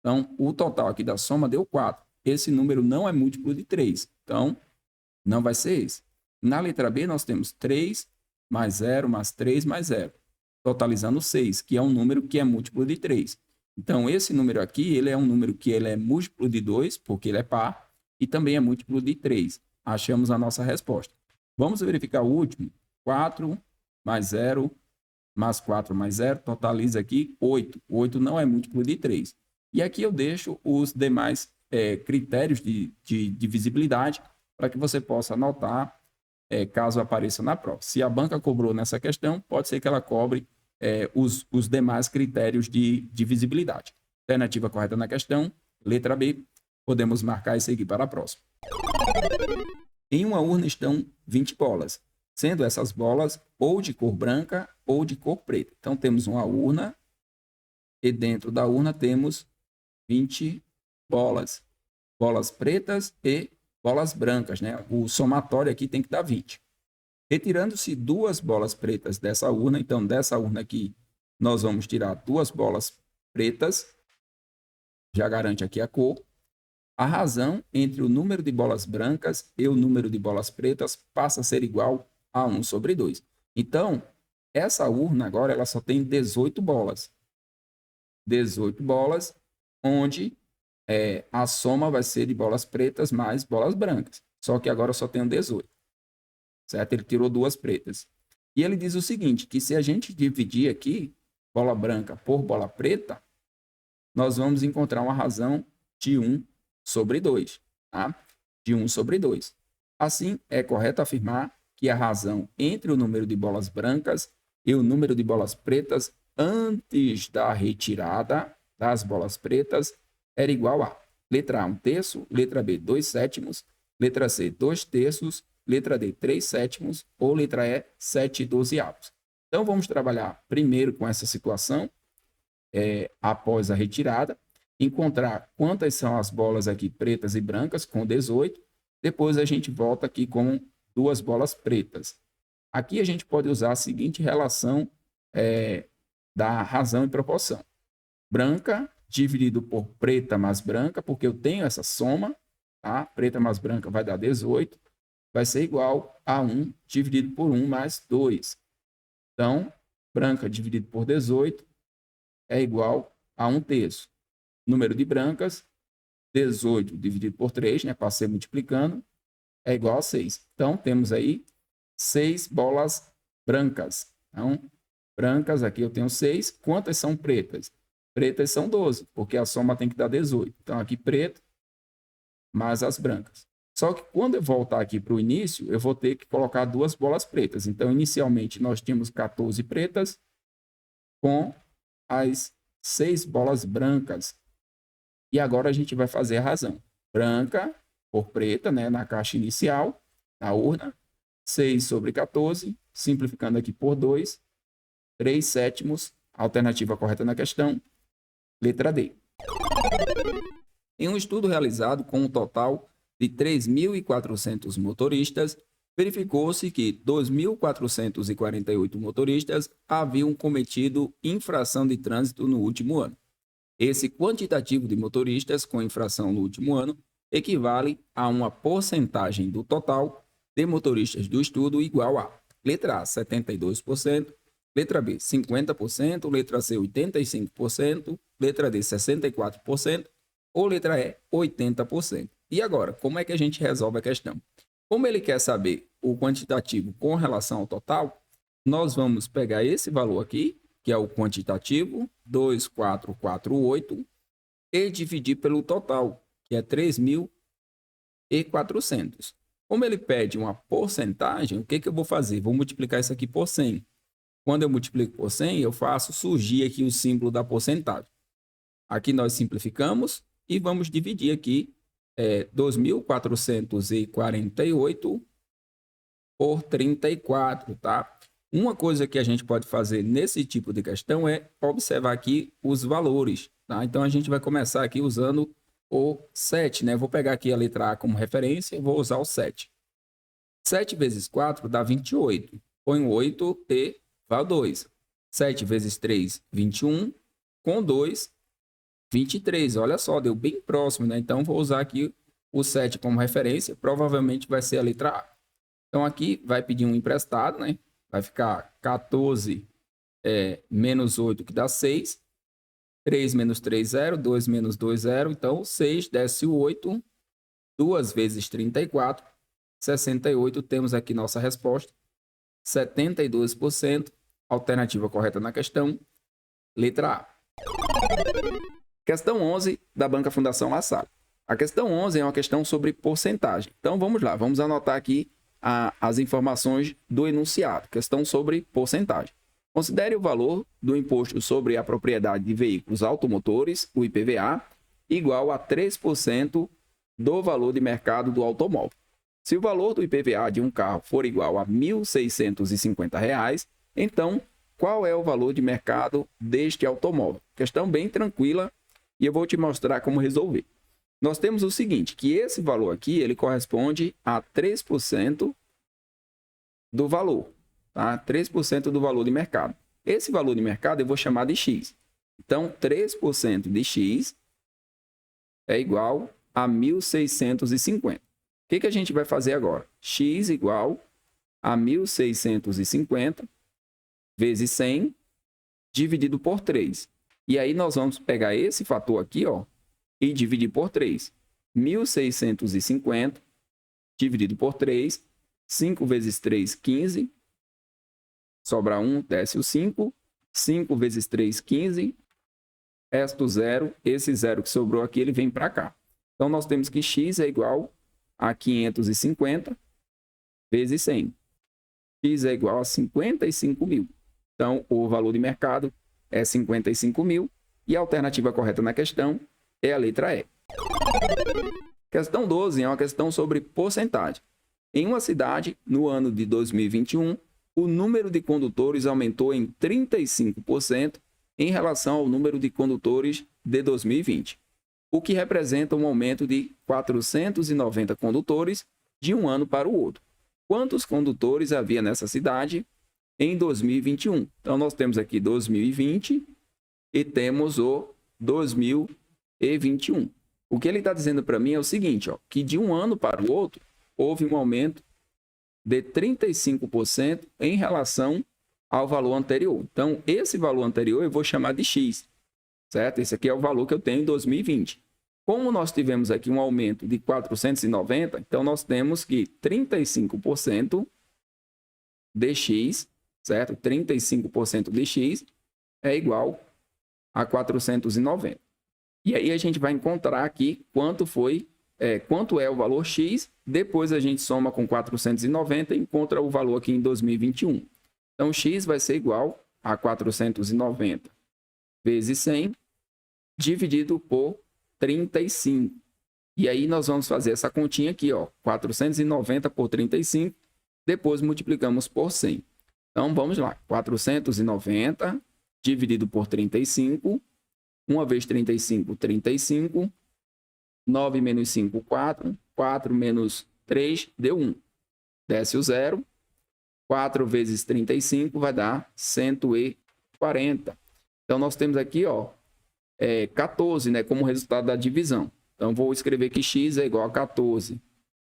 Então, o total aqui da soma deu 4. Esse número não é múltiplo de 3. Então, não vai ser esse. Na letra B, nós temos 3 mais 0 mais 3 mais 0. Totalizando 6, que é um número que é múltiplo de 3. Então, esse número aqui, ele é um número que ele é múltiplo de 2, porque ele é par, e também é múltiplo de 3. Achamos a nossa resposta. Vamos verificar o último. 4 mais 0 mais 4 mais 0, totaliza aqui 8. 8 não é múltiplo de 3. E aqui eu deixo os demais critérios de divisibilidade para que você possa anotar caso apareça na prova. Se a banca cobrou nessa questão, pode ser que ela cobre os demais critérios de divisibilidade. Alternativa correta na questão, letra B. Podemos marcar e seguir para a próxima. Em uma urna estão 20 bolas, sendo essas bolas ou de cor branca ou de cor preta. Então, temos uma urna e dentro da urna temos 20 bolas. Bolas pretas e bolas brancas, né? O somatório aqui tem que dar 20. Retirando-se 2 bolas pretas dessa urna, então, dessa urna aqui, nós vamos tirar 2 bolas pretas. Já garante aqui a cor. A razão entre o número de bolas brancas e o número de bolas pretas passa a ser igual a 1 sobre 2. Então, essa urna agora ela só tem 18 bolas. 18 bolas, onde a soma vai ser de bolas pretas mais bolas brancas. Só que agora eu só tenho 18. Certo? Ele tirou 2 pretas. E ele diz o seguinte, que se a gente dividir aqui bola branca por bola preta, nós vamos encontrar uma razão de 1 sobre 2, tá? De 1 sobre 2. Assim, é correto afirmar que a razão entre o número de bolas brancas e o número de bolas pretas antes da retirada das bolas pretas era igual a letra A, 1/3, letra B, 2/7, letra C, 2/3, letra D, 3/7 ou letra E, 7/12. Então, vamos trabalhar primeiro com essa situação, após a retirada, encontrar quantas são as bolas aqui pretas e brancas, com 18. Depois a gente volta aqui com 2 bolas pretas. Aqui a gente pode usar a seguinte relação da razão e proporção. Branca dividido por preta mais branca, porque eu tenho essa soma, tá? Preta mais branca vai dar 18, vai ser igual a 1 dividido por 1 mais 2. Então, branca dividido por 18 é igual a 1/3. Número de brancas, 18 dividido por 3, né? Passei multiplicando, é igual a 6. Então, temos aí 6 bolas brancas. Então, brancas, aqui eu tenho 6. Quantas são pretas? Pretas são 12, porque a soma tem que dar 18. Então, aqui preto mais as brancas. Só que quando eu voltar aqui para o início, eu vou ter que colocar 2 bolas pretas. Então, inicialmente, nós tínhamos 14 pretas com as 6 bolas brancas. E agora a gente vai fazer a razão. Branca por preta, né, na caixa inicial, na urna. 6 sobre 14, simplificando aqui por 2. 3/7, alternativa correta na questão, letra D. Em um estudo realizado com um total de 3.400 motoristas, verificou-se que 2.448 motoristas haviam cometido infração de trânsito no último ano. Esse quantitativo de motoristas com infração no último ano equivale a uma porcentagem do total de motoristas do estudo igual a letra A, 72%, letra B, 50%, letra C, 85%, letra D, 64% ou letra E, 80%. E agora, como é que a gente resolve a questão? Como ele quer saber o quantitativo com relação ao total, nós vamos pegar esse valor aqui, que é o quantitativo, 2.448, e dividir pelo total, que é 3.400. Como ele pede uma porcentagem, o que eu vou fazer? Vou multiplicar isso aqui por 100. Quando eu multiplico por 100, eu faço surgir aqui o símbolo da porcentagem. Aqui nós simplificamos e vamos dividir aqui 2.448 por 34, tá? Uma coisa que a gente pode fazer nesse tipo de questão é observar aqui os valores, tá? Então, a gente vai começar aqui usando o 7, né? Vou pegar aqui a letra A como referência e vou usar o 7. 7 vezes 4 dá 28. Põe o 8 e vai o 2. 7 vezes 3, 21. Com 2, 23. Olha só, deu bem próximo, né? Então, vou usar aqui o 7 como referência. Provavelmente vai ser a letra A. Então, aqui vai pedir um emprestado, né? Vai ficar 14 menos 8, que dá 6. 3 menos 3, 0. 2 menos 2, 0. Então, 6 desce o 8. 2 vezes 34, 68. Temos aqui nossa resposta. 72%. Alternativa correta na questão, letra A. Questão 11 da Banca Fundação La Salle. A questão 11 é uma questão sobre porcentagem. Então, vamos lá. Vamos anotar aqui as informações do enunciado. Questão sobre porcentagem. Considere o valor do imposto sobre a propriedade de veículos automotores, o IPVA, igual a 3% do valor de mercado do automóvel. Se o valor do IPVA de um carro for igual a R$ 1.650, então qual é o valor de mercado deste automóvel? Questão bem tranquila e eu vou te mostrar como resolver. Nós temos o seguinte, que esse valor aqui ele corresponde a 3% do valor, tá? 3% do valor de mercado. Esse valor de mercado eu vou chamar de X. Então, 3% de X é igual a 1.650. O que a gente vai fazer agora? X igual a 1.650 vezes 100 dividido por 3. E aí nós vamos pegar esse fator aqui, ó, e dividir por 3. 1.650 dividido por 3. 5 vezes 3, 15. Sobra 1, desce o 5. 5 vezes 3, 15. Resta o 0. Esse 0 que sobrou aqui, ele vem para cá. Então, nós temos que x é igual a 550 vezes 100. X é igual a 55 mil. Então, o valor de mercado é 55 mil. E a alternativa correta na questão é a letra E. Questão 12 é uma questão sobre porcentagem. Em uma cidade, no ano de 2021, o número de condutores aumentou em 35% em relação ao número de condutores de 2020, o que representa um aumento de 490 condutores de um ano para o outro. Quantos condutores havia nessa cidade em 2021? Então, nós temos aqui 2020 e temos o 2021. O que ele está dizendo para mim é o seguinte, ó, que de um ano para o outro, houve um aumento de 35% em relação ao valor anterior. Então, esse valor anterior eu vou chamar de X, certo? Esse aqui é o valor que eu tenho em 2020. Como nós tivemos aqui um aumento de 490, então nós temos que 35% de X, certo? 35% de X é igual a 490. E aí a gente vai encontrar aqui quanto é o valor X, depois a gente soma com 490 e encontra o valor aqui em 2021. Então, X vai ser igual a 490 vezes 100 dividido por 35. E aí nós vamos fazer essa continha aqui, ó, 490 por 35, depois multiplicamos por 100. Então, vamos lá, 490 dividido por 35, 1 vezes 35, 35, 9 menos 5, 4. 4 menos 3, deu 1. Desce o 0. 4 vezes 35 vai dar 140. Então, nós temos aqui, ó, 14, né, como resultado da divisão. Então, vou escrever que x é igual a 14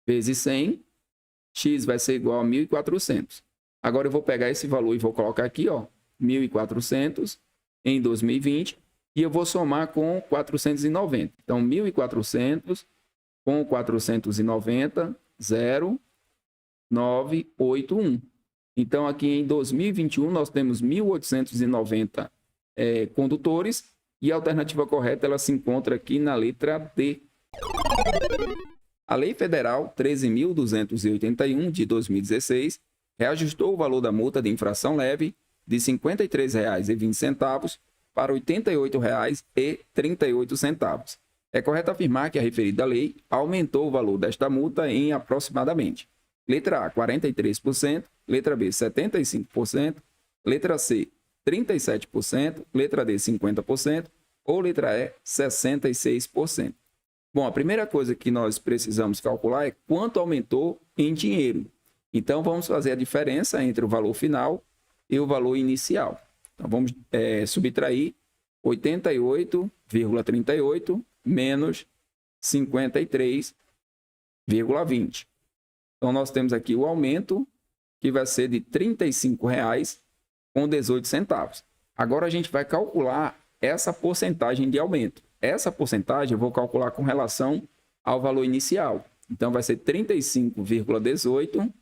vezes 100. X vai ser igual a 1.400. Agora, eu vou pegar esse valor e vou colocar aqui, ó, 1.400 em 2020. E eu vou somar com 490. Então, 1.400 com 490, 0,981. Então, aqui em 2021, nós temos 1.890 condutores e a alternativa correta ela se encontra aqui na letra D. A Lei Federal 13.281, de 2016, reajustou o valor da multa de infração leve de R$ 53,20 para R$ 88,38. É correto afirmar que a referida lei aumentou o valor desta multa em aproximadamente: letra A, 43%, letra B, 75%, letra C, 37%, letra D, 50% ou letra E, 66%. Bom, a primeira coisa que nós precisamos calcular é quanto aumentou em dinheiro. Então, vamos fazer a diferença entre o valor final e o valor inicial. Então, vamos subtrair 88,38 menos 53,20. Então, nós temos aqui o aumento, que vai ser de R$ 35,18. Agora, a gente vai calcular essa porcentagem de aumento. Essa porcentagem eu vou calcular com relação ao valor inicial. Então, vai ser 35,18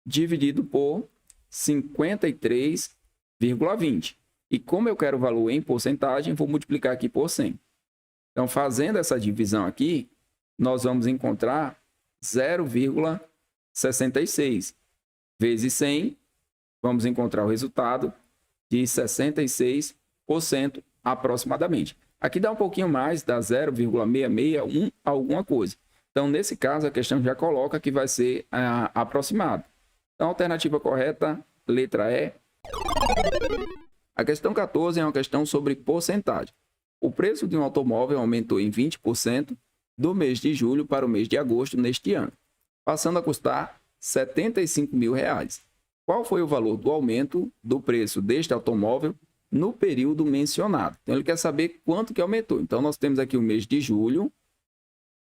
dividido por 53,20. E como eu quero o valor em porcentagem, vou multiplicar aqui por 100. Então, fazendo essa divisão aqui, nós vamos encontrar 0,66 vezes 100, vamos encontrar o resultado de 66% aproximadamente. Aqui dá um pouquinho mais, dá 0,661 alguma coisa. Então, nesse caso, a questão já coloca que vai ser aproximado. Então, a alternativa correta, letra E. A questão 14 é uma questão sobre porcentagem. O preço de um automóvel aumentou em 20% do mês de julho para o mês de agosto neste ano, passando a custar R$ 75 mil. Qual foi o valor do aumento do preço deste automóvel no período mencionado? Então, ele quer saber quanto que aumentou. Então, nós temos aqui o mês de julho,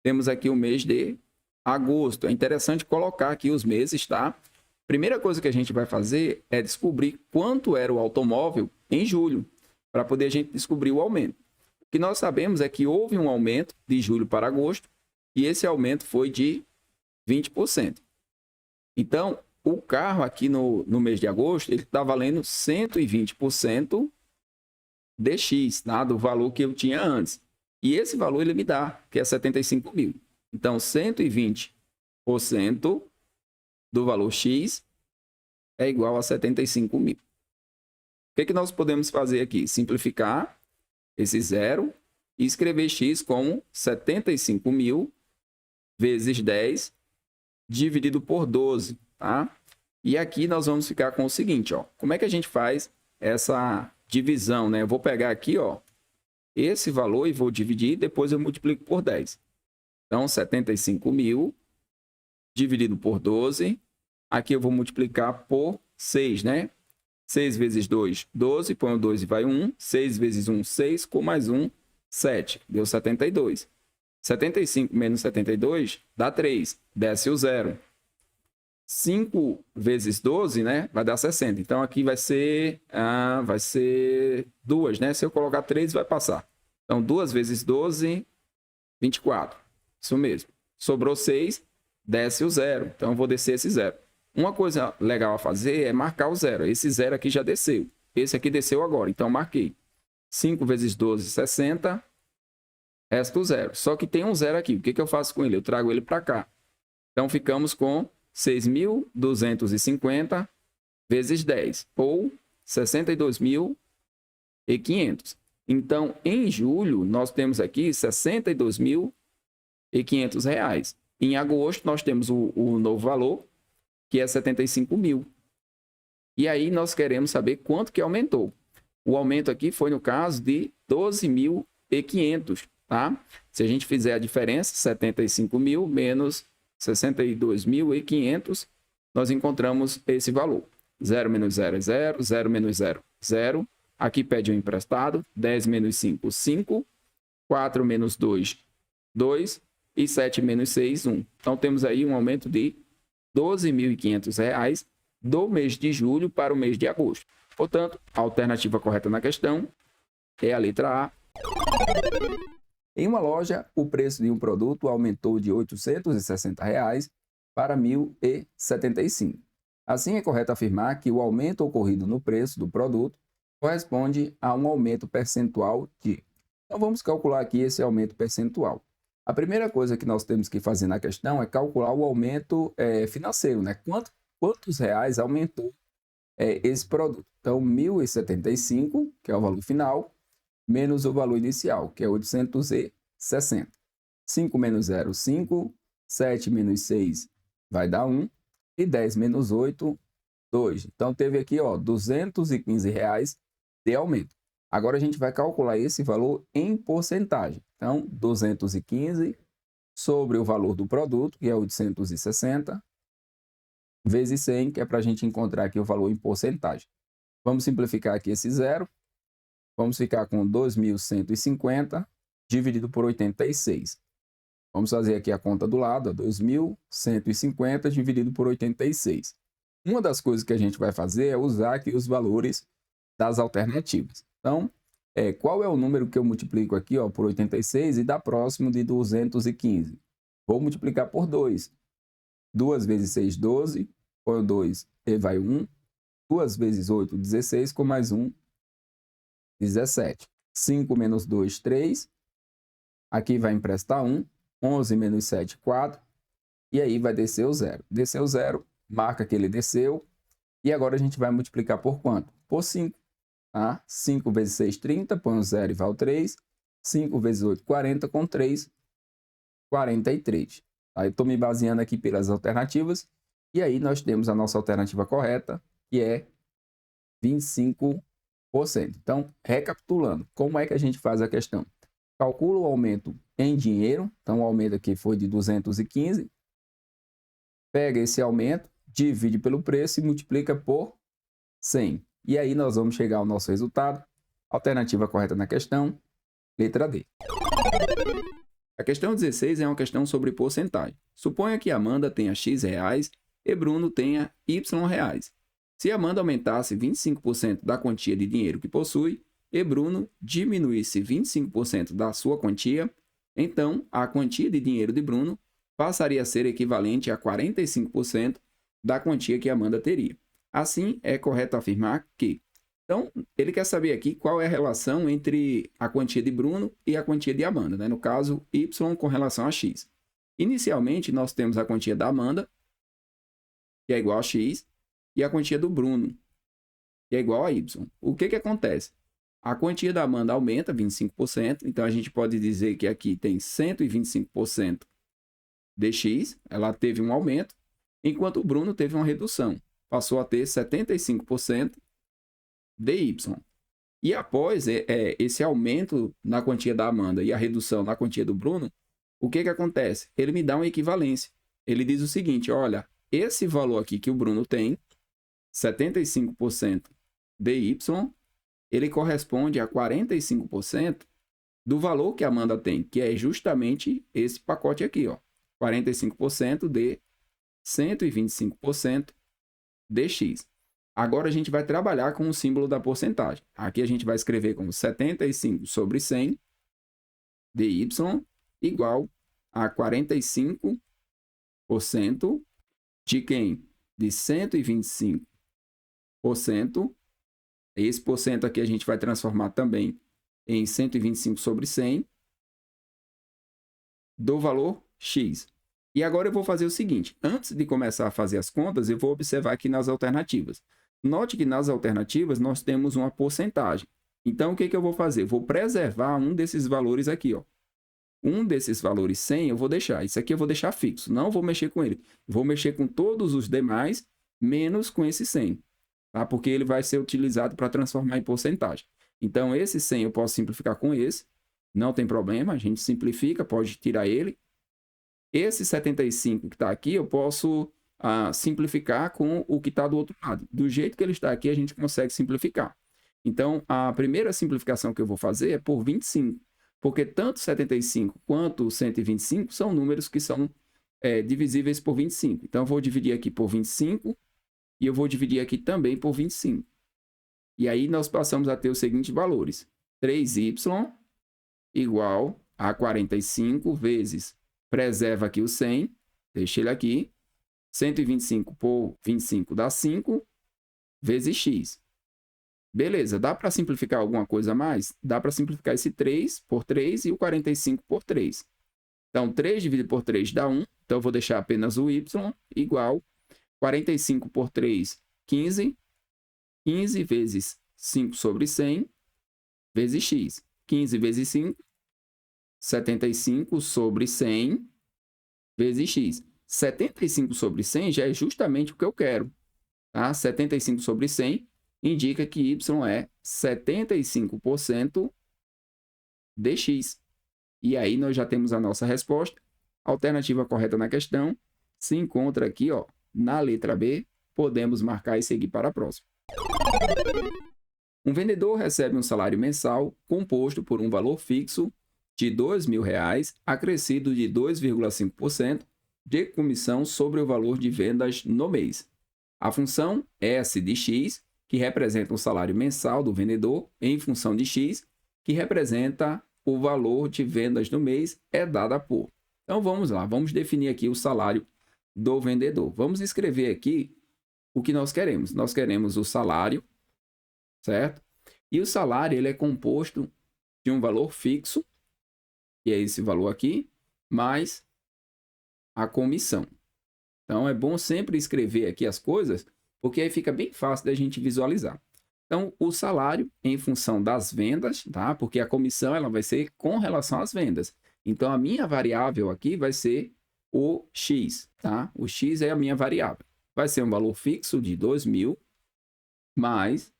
temos aqui o mês de agosto. É interessante colocar aqui os meses, tá? Primeira coisa que a gente vai fazer é descobrir quanto era o automóvel em julho, para poder a gente descobrir o aumento. O que nós sabemos é que houve um aumento de julho para agosto, e esse aumento foi de 20%. Então, o carro aqui no mês de agosto, ele está valendo 120% de X, tá? Do valor que eu tinha antes. E esse valor ele me dá, que é 75 mil. Então, 120% do valor X é igual a 75 mil. O que nós podemos fazer aqui? Simplificar esse zero e escrever X como 75 mil vezes 10 dividido por 12, tá? E aqui nós vamos ficar com o seguinte, ó. Como é que a gente faz essa divisão, né? Eu vou pegar aqui, ó, esse valor e vou dividir, depois eu multiplico por 10. Então, 75 mil dividido por 12. Aqui eu vou multiplicar por 6, né? 6 vezes 2, 12. Põe o 2 e vai 1. 6 vezes 1, 6. Com mais 1, 7. Deu 72. 75 menos 72 dá 3. Desce o 0. 5 vezes 12, né? Vai dar 60. Então, aqui vai ser 2, né? Se eu colocar 3, vai passar. Então, 2 vezes 12, 24. Isso mesmo. Sobrou 6, desce o 0. Então, eu vou descer esse 0. Uma coisa legal a fazer é marcar o 0. Esse 0 aqui já desceu. Esse aqui desceu agora. Então, marquei. 5 vezes 12, 60. Resta o 0. Só que tem um 0 aqui. O que eu faço com ele? Eu trago ele para cá. Então, ficamos com 6.250 vezes 10, ou 62.500. Então, em julho, nós temos aqui R$ 62.500. Em agosto, nós temos o novo valor, que é 75 mil. E aí, nós queremos saber quanto que aumentou. O aumento aqui foi, no caso, de 12.500. tá? Se a gente fizer a diferença, 75 mil menos 62.500, nós encontramos esse valor. 0 menos 0 é 0, 0 menos 0, 0. Aqui pede o emprestado, 10 menos 5, 5. 4 menos 2, 2. E 7 menos 6, 1. Então, temos aí um aumento de R$ 12.500 do mês de julho para o mês de agosto. Portanto, a alternativa correta na questão é a letra A. Em uma loja, o preço de um produto aumentou de R$ 860 para R$ 1.075. Assim, é correto afirmar que o aumento ocorrido no preço do produto corresponde a um aumento percentual de... Então, vamos calcular aqui esse aumento percentual. A primeira coisa que nós temos que fazer na questão é calcular o aumento financeiro, né? Quantos reais aumentou esse produto? Então, 1.075, que é o valor final, menos o valor inicial, que é 860. 5 menos 0, 5. 7 menos 6 vai dar 1. E 10 menos 8, 2. Então, teve aqui, ó, R$ 215 de aumento. Agora, a gente vai calcular esse valor em porcentagem. Então, 215 sobre o valor do produto, que é 860, vezes 100, que é para a gente encontrar aqui o valor em porcentagem. Vamos simplificar aqui esse zero. Vamos ficar com 2.150 dividido por 86. Vamos fazer aqui a conta do lado, 2.150 dividido por 86. Uma das coisas que a gente vai fazer é usar aqui os valores das alternativas. Então, qual é o número que eu multiplico aqui, ó, por 86 e dá próximo de 215? Vou multiplicar por 2. 2 vezes 6, 12. Põe 2 e vai 1. 2 vezes 8, 16. Com mais 1, 17. 5 menos 2, 3. Aqui vai emprestar 1. 11 menos 7, 4. E aí vai descer o 0. Desceu o 0, marca que ele desceu. E agora a gente vai multiplicar por quanto? Por 5. Tá? 5 vezes 6, 30. Põe o 0 e vai o 3. 5 vezes 8, 40. Com 3, 43. Tá? Eu estou me baseando aqui pelas alternativas. E aí nós temos a nossa alternativa correta, que é 25%. Então, recapitulando, como é que a gente faz a questão? Calcula o aumento em dinheiro. Então, o aumento aqui foi de 215. Pega esse aumento, divide pelo preço e multiplica por 100. E aí nós vamos chegar ao nosso resultado. Alternativa correta na questão, letra D. A questão 16 é uma questão sobre porcentagem. Suponha que Amanda tenha X reais e Bruno tenha Y reais. Se Amanda aumentasse 25% da quantia de dinheiro que possui e Bruno diminuísse 25% da sua quantia, então a quantia de dinheiro de Bruno passaria a ser equivalente a 45% da quantia que Amanda teria. Assim, é correto afirmar que... Então, ele quer saber aqui qual é a relação entre a quantia de Bruno e a quantia de Amanda, né? No caso, Y com relação a X. Inicialmente, nós temos a quantia da Amanda, que é igual a X, e a quantia do Bruno, que é igual a Y. O que acontece? A quantia da Amanda aumenta 25%, então a gente pode dizer que aqui tem 125% de X, ela teve um aumento, enquanto o Bruno teve uma redução, passou a ter 75% de Y. E após esse aumento na quantia da Amanda e a redução na quantia do Bruno, o que acontece? Ele me dá uma equivalência. Ele diz o seguinte, olha, esse valor aqui que o Bruno tem, 75% de Y, ele corresponde a 45% do valor que a Amanda tem, que é justamente esse pacote aqui, ó, 45% de 125% de X. Agora a gente vai trabalhar com o símbolo da porcentagem. Aqui a gente vai escrever como 75 sobre 100 de Y igual a 45% de quem? De 125%. Esse porcento aqui a gente vai transformar também em 125 sobre 100 do valor X. E agora eu vou fazer o seguinte, antes de começar a fazer as contas, eu vou observar aqui nas alternativas. Note que nas alternativas nós temos uma porcentagem. Então, o que eu vou fazer? Eu vou preservar um desses valores aqui, ó. Um desses valores 100 eu vou deixar. Isso aqui eu vou deixar fixo, não vou mexer com ele. Vou mexer com todos os demais, menos com esse 100. Tá? Porque ele vai ser utilizado para transformar em porcentagem. Então, esse 100 eu posso simplificar com esse. Não tem problema, a gente simplifica, pode tirar ele. Esse 75 que está aqui, eu posso simplificar com o que está do outro lado. Do jeito que ele está aqui, a gente consegue simplificar. Então, a primeira simplificação que eu vou fazer é por 25, porque tanto 75 quanto 125 são números que são divisíveis por 25. Então, eu vou dividir aqui por 25 e eu vou dividir aqui também por 25. E aí, nós passamos a ter os seguintes valores. 3y igual a 45 vezes, preserva aqui o 100, deixa ele aqui, 125 por 25 dá 5, vezes x. Beleza, dá para simplificar alguma coisa a mais? Dá para simplificar esse 3 por 3 e o 45 por 3. Então, 3 dividido por 3 dá 1, então eu vou deixar apenas o y igual 45 por 3, 15, 15 vezes 5 sobre 100, vezes x. 15 vezes 5, 75 sobre 100, vezes x. 75 sobre 100 já é justamente o que eu quero. Tá? 75 sobre 100 indica que y é 75% de x. E aí nós já temos a nossa resposta. A alternativa correta na questão se encontra aqui, ó, na letra B. Podemos marcar e seguir para a próxima. Um vendedor recebe um salário mensal composto por um valor fixo de R$ 2.000, acrescido de 2,5% de comissão sobre o valor de vendas no mês. A função S de x, que representa o salário mensal do vendedor, em função de x, que representa o valor de vendas no mês, é dada por. Então, vamos lá, vamos definir aqui o salário do vendedor. Vamos escrever aqui o que nós queremos. Nós queremos o salário, certo? E o salário ele é composto de um valor fixo, que é esse valor aqui, mais a comissão. Então, é bom sempre escrever aqui as coisas, porque aí fica bem fácil da gente visualizar. Então, o salário em função das vendas, tá? Porque a comissão ela vai ser com relação às vendas. Então, a minha variável aqui vai ser o x, tá? O x é a minha variável. Vai ser um valor fixo de 2.000 mais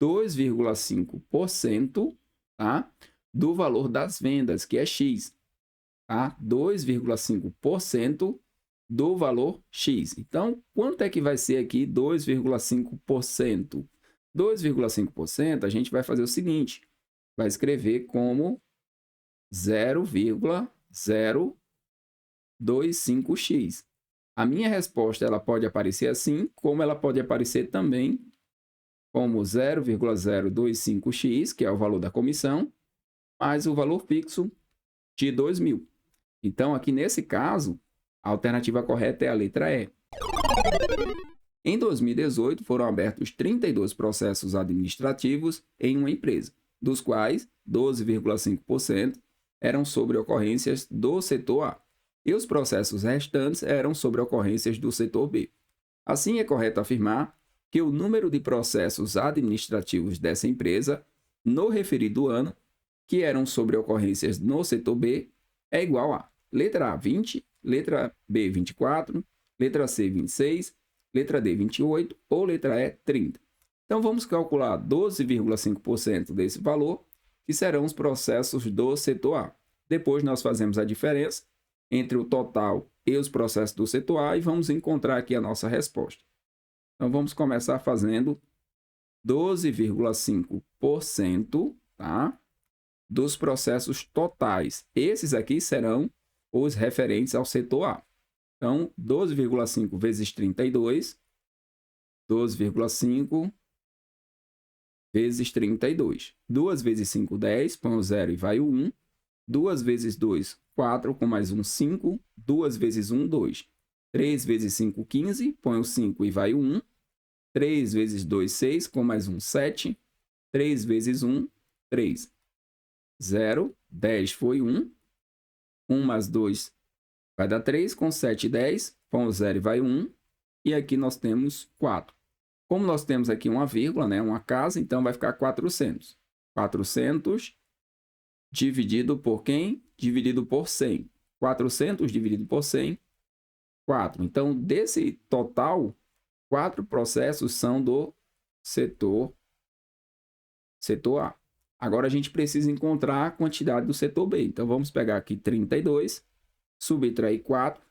2,5%, tá? Do valor das vendas, que é x, tá? 2,5% do valor x. Então, quanto é que vai ser aqui 2,5%? 2,5% a gente vai fazer o seguinte, vai escrever como 0,025x. A minha resposta ela pode aparecer assim, como ela pode aparecer também como 0,025x, que é o valor da comissão, mais o valor fixo de 2.000. Então, aqui nesse caso, a alternativa correta é a letra E. Em 2018, foram abertos 32 processos administrativos em uma empresa, dos quais 12,5% eram sobre ocorrências do setor A, e os processos restantes eram sobre ocorrências do setor B. Assim, é correto afirmar que o número de processos administrativos dessa empresa, no referido ano, que eram sobre ocorrências no setor B, é igual a letra A, 20, letra B, 24, letra C, 26, letra D, 28 ou letra E, 30. Então, vamos calcular 12,5% desse valor, que serão os processos do setor A. Depois, nós fazemos a diferença entre o total e os processos do setor A e vamos encontrar aqui a nossa resposta. Então, vamos começar fazendo 12,5%, tá? Dos processos totais. Esses aqui serão os referentes ao setor A. Então, 12,5 vezes 32, 12,5 vezes 32. 2 vezes 5, 10, põe o 0 e vai o 1. 2 vezes 2, 4, com mais 1, 5. 2 vezes 1, 2. 3 vezes 5, 15, põe o 5 e vai o 1. 3 vezes 2, 6, com mais 1, 7. 3 vezes 1, 3. 0, 10 foi 1. 1 mais 2 vai dar 3, com 7, 10. Põe o 0 e vai 1. E aqui nós temos 4. Como nós temos aqui uma vírgula, né, uma casa, então vai ficar 400. 400 dividido por quem? Dividido por 100. 400 dividido por 100, 4. Então, desse total, 4 processos são do setor A. Agora a gente precisa encontrar a quantidade do setor B. Então vamos pegar aqui 32, subtrair 4.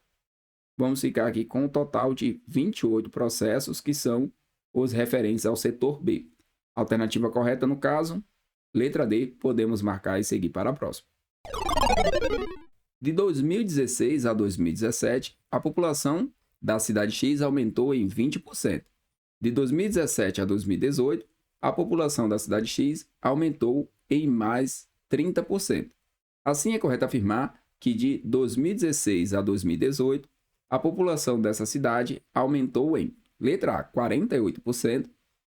Vamos ficar aqui com um total de 28 processos que são os referentes ao setor B. Alternativa correta no caso, letra D, podemos marcar e seguir para a próxima. De 2016 a 2017, a população da cidade X aumentou em 20%. De 2017 a 2018, a população da cidade X aumentou em mais 30%. Assim, é correto afirmar que de 2016 a 2018, a população dessa cidade aumentou em letra A, 48%,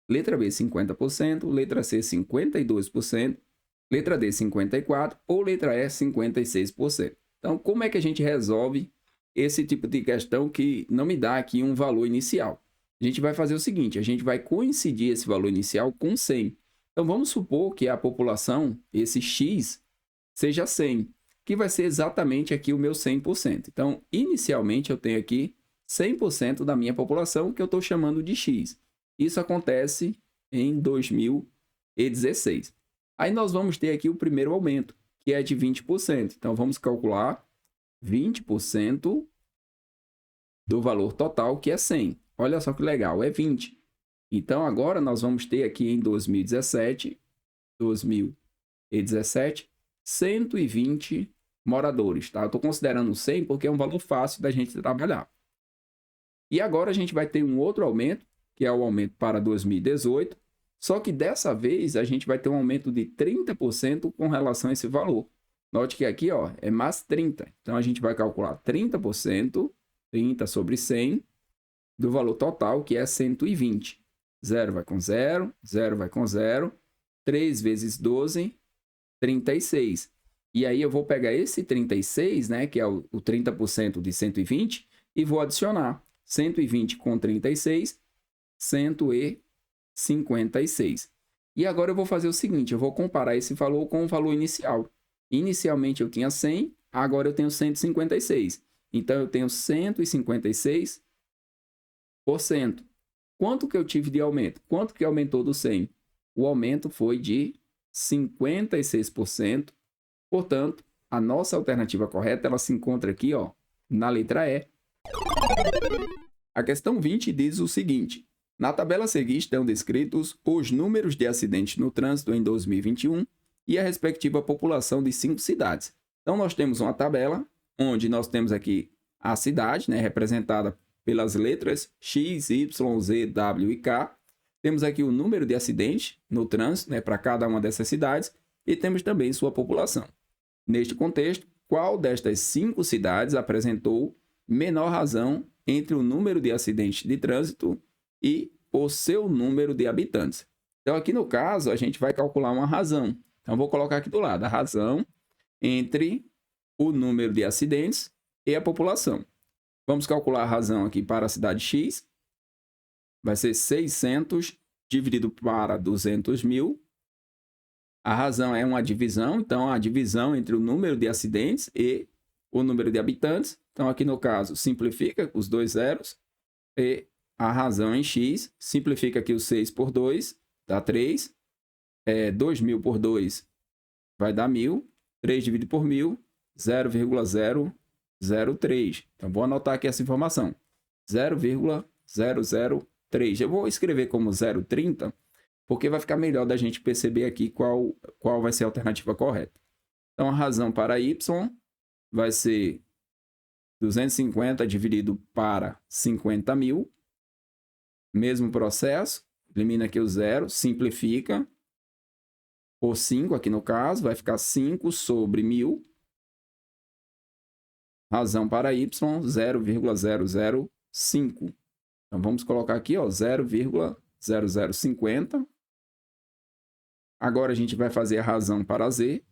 letra B, 50%, letra C, 52%, letra D, 54% ou letra E, 56%. Então, como é que a gente resolve esse tipo de questão que não me dá aqui um valor inicial? A gente vai fazer o seguinte, a gente vai coincidir esse valor inicial com 100. Então, vamos supor que a população, esse X, seja 100, que vai ser exatamente aqui o meu 100%. Então, inicialmente, eu tenho aqui 100% da minha população, que eu estou chamando de X. Isso acontece em 2016. Aí nós vamos ter aqui o primeiro aumento, que é de 20%. Então, vamos calcular 20% do valor total, que é 100. Olha só que legal, é 20. Então, agora nós vamos ter aqui em 2017, 120 moradores. Tá? Eu estou considerando 100 porque é um valor fácil da gente trabalhar. E agora a gente vai ter um outro aumento, que é o aumento para 2018. Só que dessa vez a gente vai ter um aumento de 30% com relação a esse valor. Note que aqui ó, é mais 30. Então a gente vai calcular 30%, 30 sobre 100, do valor total, que é 120. 0 vai com 0, 0 vai com 0, 3 vezes 12, 36. E aí eu vou pegar esse 36, né, que é o 30% de 120, e vou adicionar 120 com 36, 156. E agora eu vou fazer o seguinte, eu vou comparar esse valor com o valor inicial. Inicialmente eu tinha 100, agora eu tenho 156. Então eu tenho 156%. Quanto que eu tive de aumento? Quanto que aumentou do 100? O aumento foi de 56%. Portanto, a nossa alternativa correta ela se encontra aqui ó, na letra E. A questão 20 diz o seguinte: na tabela a seguir estão descritos os números de acidentes no trânsito em 2021 e a respectiva população de 5 cidades. Então, nós temos uma tabela onde nós temos aqui a cidade, né, representada pelas letras X, Y, Z, W e K. Temos aqui o número de acidentes no trânsito, né, para cada uma dessas cidades e temos também sua população. Neste contexto, qual destas 5 cidades apresentou menor razão entre o número de acidentes de trânsito e o seu número de habitantes? Então, aqui no caso, a gente vai calcular uma razão. Então, vou colocar aqui do lado a razão entre o número de acidentes e a população. Vamos calcular a razão aqui para a cidade X. Vai ser 600 dividido para 200 mil. A razão é uma divisão, então a divisão entre o número de acidentes e o número de habitantes. Então, aqui no caso, simplifica os dois zeros. E a razão em X, simplifica aqui o 6 por 2, dá 3. 2.000 por 2 vai dar 1.000. 3 dividido por 1.000, 0,003. Então, vou anotar aqui essa informação. 0,003. Eu vou escrever como 0,30, porque vai ficar melhor da gente perceber aqui qual vai ser a alternativa correta. Então, a razão para Y vai ser 250 dividido para 50.000. Mesmo processo, elimina aqui o 0, simplifica. Por 5 aqui no caso, vai ficar 5 sobre 1.000. Razão para Y, 0,005. Então, vamos colocar aqui, ó, 0,0050. Agora, a gente vai fazer a razão para Z.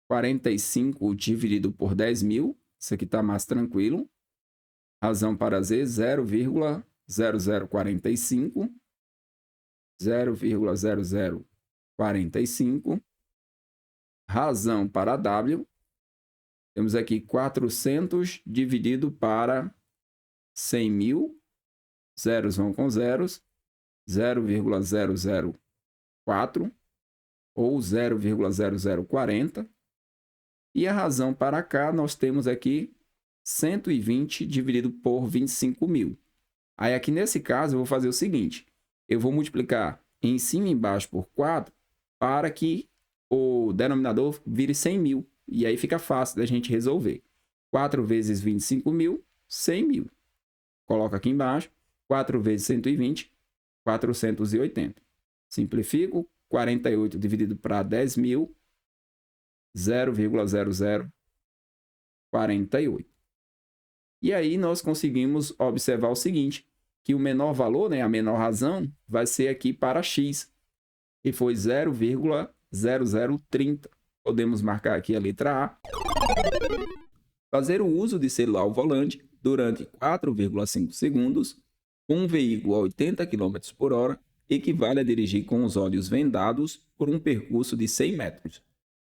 45 dividido por 10.000. Isso aqui está mais tranquilo. Razão para Z, 0,0045. 0,0045. Razão para W. Temos aqui 400 dividido para 100.000. Zeros vão com zeros. 0,004. ou 0,0040. E a razão para cá, nós temos aqui 120 dividido por 25.000. Aí aqui nesse caso eu vou fazer o seguinte, eu vou multiplicar em cima e embaixo por 4 para que o denominador vire 100.000. E aí fica fácil da gente resolver. 4 vezes 25.000, 100.000. Coloca aqui embaixo, 4 vezes 120, 480. Simplifico, 48 dividido para 10.000, 0,0048. E aí nós conseguimos observar o seguinte, que o menor valor, né, a menor razão, vai ser aqui para x, e foi 0,0030. Podemos marcar aqui a letra A. Fazer o uso de celular ao volante durante 4,5 segundos, com um veículo a 80 km por hora, equivale a dirigir com os olhos vendados por um percurso de 100 metros.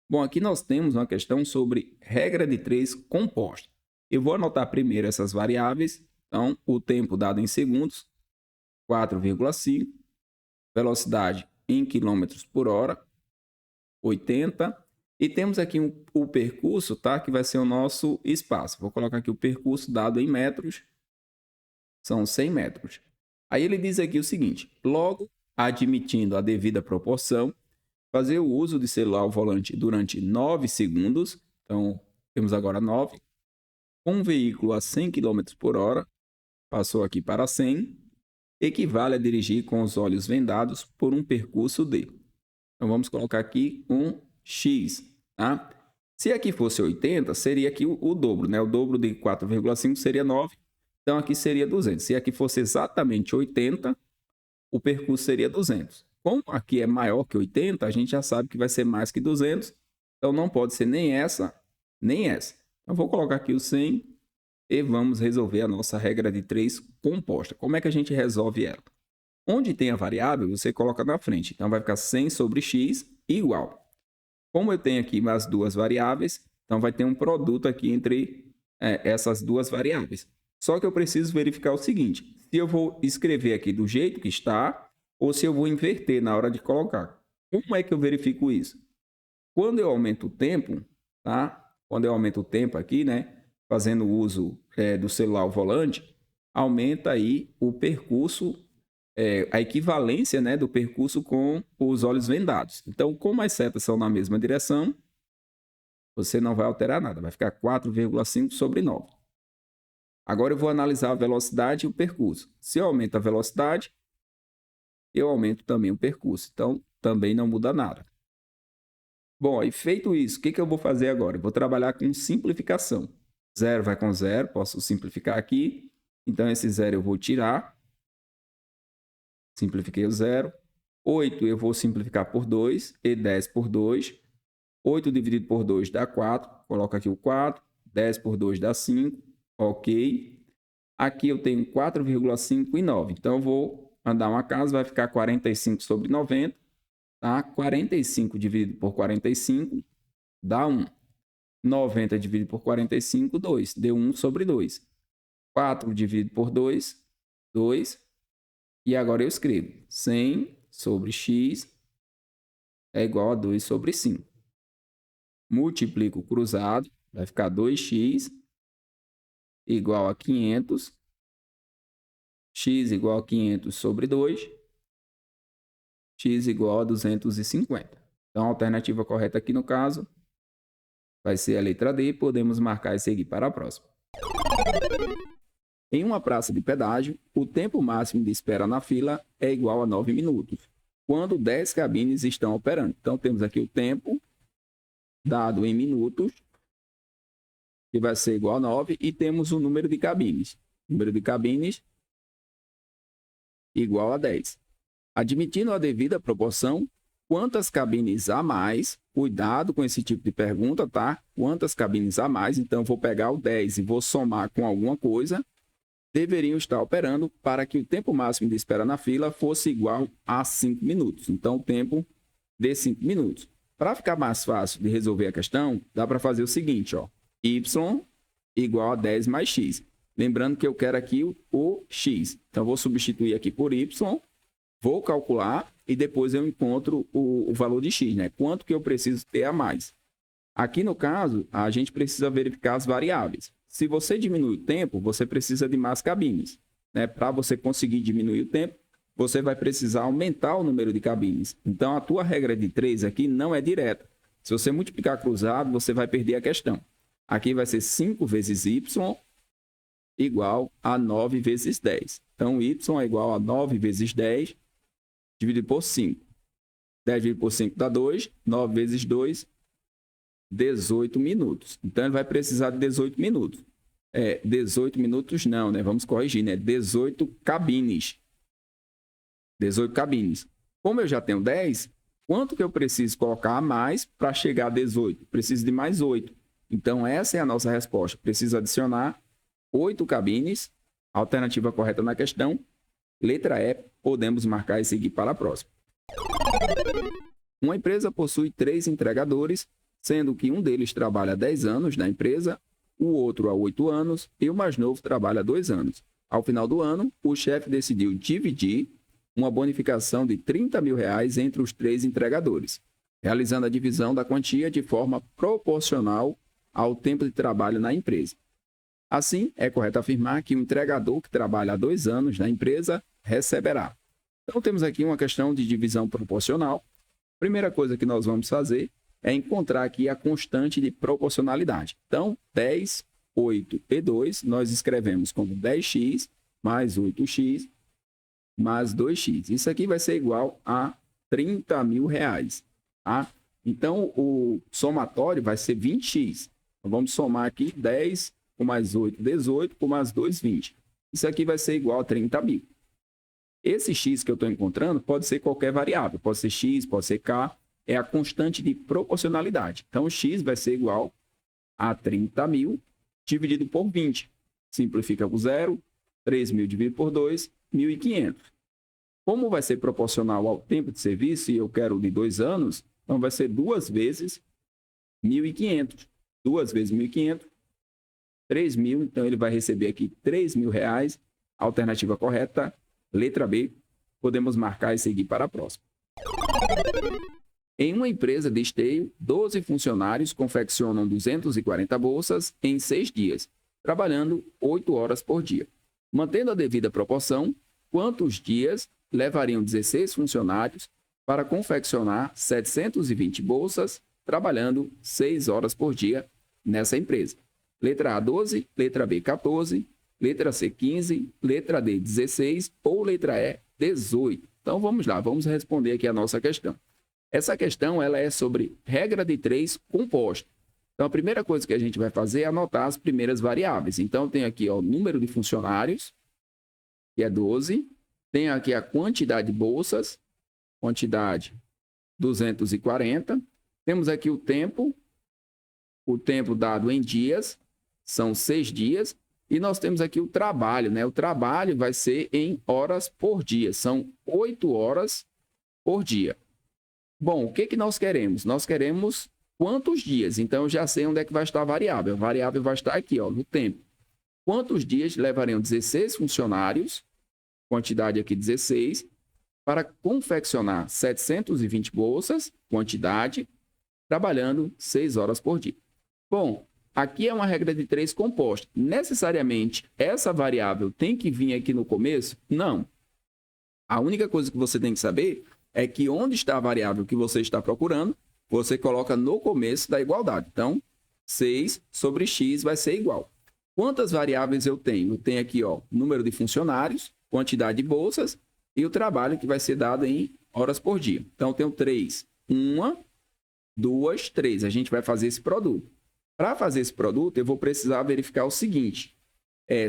Bom, aqui nós temos uma questão sobre regra de 3 composta. Eu vou anotar primeiro essas variáveis. Então, o tempo dado em segundos, 4,5. Velocidade em quilômetros por hora, 80. E temos aqui o percurso, tá? Que vai ser o nosso espaço. Vou colocar aqui o percurso dado em metros. São 100 metros. Aí ele diz aqui o seguinte. Logo, admitindo a devida proporção, fazer o uso de celular ao volante durante 9 segundos. Então, temos agora 9. Um veículo a 100 km por hora, passou aqui para 100, equivale a dirigir com os olhos vendados por um percurso de. Então, vamos colocar aqui um x. Tá? Se aqui fosse 80, seria aqui o dobro, né? O dobro de 4,5 seria 9. Então, aqui seria 200. Se aqui fosse exatamente 80, o percurso seria 200. Como aqui é maior que 80, a gente já sabe que vai ser mais que 200. Então, não pode ser nem essa, nem essa. Então, vou colocar aqui o 100 e vamos resolver a nossa regra de 3 composta. Como é que a gente resolve ela? Onde tem a variável, você coloca na frente. Então, vai ficar 100 sobre x igual. Como eu tenho aqui as duas variáveis, então vai ter um produto aqui entre essas duas variáveis. Só que eu preciso verificar o seguinte, se eu vou escrever aqui do jeito que está, ou se eu vou inverter na hora de colocar. Como é que eu verifico isso? Quando eu aumento o tempo, tá? Quando eu aumento o tempo aqui, né? Fazendo uso do celular ao volante, aumenta aí o percurso, a equivalência, né, do percurso com os olhos vendados. Então, como as setas são na mesma direção, você não vai alterar nada, vai ficar 4,5 sobre 9. Agora eu vou analisar a velocidade e o percurso. Se eu aumento a velocidade, eu aumento também o percurso. Então, também não muda nada. Bom, aí feito isso, o que eu vou fazer agora? Eu vou trabalhar com simplificação. 0 vai com 0, posso simplificar aqui. Então, esse 0 eu vou tirar. Simplifiquei o 0. 8 eu vou simplificar por 2 e 10 por 2. 8 dividido por 2 dá 4. Coloco aqui o 4. 10 por 2 dá 5. Ok. Aqui eu tenho 4,5 e 9. Então, eu vou mandar uma casa, vai ficar 45 sobre 90. Tá? 45 dividido por 45 dá 1. 90 dividido por 45, 2. Deu 1 sobre 2. 4 dividido por 2, 2. E agora eu escrevo 100 sobre x é igual a 2 sobre 5. Multiplico o cruzado, vai ficar 2x igual a 500. X igual a 500 sobre 2. X igual a 250. Então, a alternativa correta aqui no caso vai ser a letra D. Podemos marcar e seguir para a próxima. Em uma praça de pedágio, o tempo máximo de espera na fila é igual a 9 minutos, quando 10 cabines estão operando. Então, temos aqui o tempo dado em minutos, que vai ser igual a 9, e temos o número de cabines. Número de cabines igual a 10. Admitindo a devida proporção, quantas cabines a mais? Cuidado com esse tipo de pergunta, tá? Quantas cabines a mais? Então, eu vou pegar o 10 e vou somar com alguma coisa. Deveriam estar operando para que o tempo máximo de espera na fila fosse igual a 5 minutos. Então, o tempo de 5 minutos. Para ficar mais fácil de resolver a questão, dá para fazer o seguinte, ó. Y igual a 10 mais x. Lembrando que eu quero aqui o x. Então, vou substituir aqui por y. Vou calcular e depois eu encontro o valor de X, né? Quanto que eu preciso ter a mais. Aqui no caso, a gente precisa verificar as variáveis. Se você diminui o tempo, você precisa de mais cabines, né? Para você conseguir diminuir o tempo, você vai precisar aumentar o número de cabines. Então, a tua regra de 3 aqui não é direta. Se você multiplicar cruzado, você vai perder a questão. Aqui vai ser 5 vezes y igual a 9 vezes 10. Então, y é igual a 9 vezes 10 dividido por 5. 10 dividido por 5 dá 2. 9 vezes 2, 18 minutos. Então, ele vai precisar de 18 minutos. 18 minutos não, né? Vamos corrigir, né? 18 cabines. 18 cabines. Como eu já tenho 10, quanto que eu preciso colocar a mais para chegar a 18? Preciso de mais 8. Então, essa é a nossa resposta. Preciso adicionar 8 cabines. Alternativa correta na questão. Letra E, podemos marcar e seguir para a próxima. Uma empresa possui 3 entregadores, sendo que um deles trabalha há 10 anos na empresa, o outro há 8 anos e o mais novo trabalha há 2 anos. Ao final do ano, o chefe decidiu dividir uma bonificação de R$30 mil entre os 3 entregadores, realizando a divisão da quantia de forma proporcional ao tempo de trabalho na empresa. Assim, é correto afirmar que o entregador que trabalha há 2 anos na empresa receberá. Então, temos aqui uma questão de divisão proporcional. Primeira coisa que nós vamos fazer é encontrar aqui a constante de proporcionalidade. Então, 10, 8 e 2, nós escrevemos como 10x mais 8x mais 2x. Isso aqui vai ser igual a R$30 mil. Tá? Então, o somatório vai ser 20x. Então, vamos somar aqui 10 com mais 8, 18, com mais 2, 20. Isso aqui vai ser igual a 30 mil. Esse x que eu estou encontrando pode ser qualquer variável. Pode ser x, pode ser k. É a constante de proporcionalidade. Então, x vai ser igual a 30 mil dividido por 20. Simplifica por 0. 3 mil dividido por 2, 1.500. Como vai ser proporcional ao tempo de serviço, e eu quero de 2 anos, então vai ser 2 vezes 1.500. 2 vezes 1.500, 3 mil. Então, ele vai receber aqui R$3 mil. Alternativa correta, letra B. Podemos marcar e seguir para a próxima. Em uma empresa de esteio, 12 funcionários confeccionam 240 bolsas em 6 dias, trabalhando 8 horas por dia. Mantendo a devida proporção, quantos dias levariam 16 funcionários para confeccionar 720 bolsas, trabalhando 6 horas por dia nessa empresa? Letra A, 12, letra B, 14, letra C, 15, letra D, 16 ou letra E, 18. Então, vamos lá, vamos responder aqui a nossa questão. Essa questão ela é sobre regra de 3 composta. Então, a primeira coisa que a gente vai fazer é anotar as primeiras variáveis. Então, tem aqui o número de funcionários, que é 12. Tem aqui a quantidade de bolsas, quantidade 240. Temos aqui o tempo dado em dias, são 6 dias. E nós temos aqui o trabalho, né? O trabalho vai ser em horas por dia, são 8 horas por dia. Bom, o que que nós queremos? Nós queremos quantos dias? Então, eu já sei onde é que vai estar a variável. A variável vai estar aqui, ó, no tempo. Quantos dias levariam 16 funcionários, quantidade aqui 16, para confeccionar 720 bolsas, quantidade, trabalhando 6 horas por dia. Bom, aqui é uma regra de 3 composta. Necessariamente, essa variável tem que vir aqui no começo? Não. A única coisa que você tem que saber é que onde está a variável que você está procurando, você coloca no começo da igualdade. Então, 6 sobre x vai ser igual. Quantas variáveis eu tenho? Eu tenho aqui, ó, número de funcionários, quantidade de bolsas e o trabalho que vai ser dado em horas por dia. Então, eu tenho 3. 1, 2, 3. A gente vai fazer esse produto. Para fazer esse produto, eu vou precisar verificar o seguinte.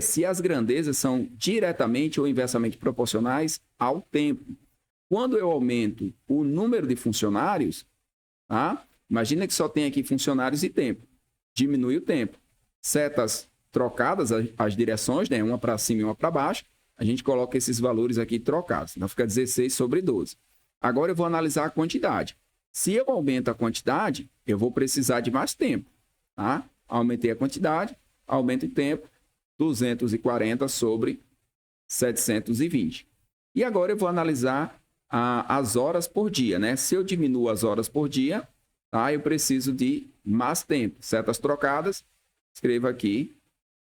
Se as grandezas são diretamente ou inversamente proporcionais ao tempo. Quando eu aumento o número de funcionários, tá? Imagina que só tem aqui funcionários e tempo. Diminui o tempo. Setas trocadas, as direções, né? Uma para cima e uma para baixo. A gente coloca esses valores aqui trocados. Então, fica 16 sobre 12. Agora, eu vou analisar a quantidade. Se eu aumento a quantidade, eu vou precisar de mais tempo. Tá? Aumentei a quantidade, aumento o tempo, 240 sobre 720. E agora eu vou analisar as horas por dia, né? Se eu diminuo as horas por dia, tá? Eu preciso de mais tempo. Setas trocadas, escreva aqui,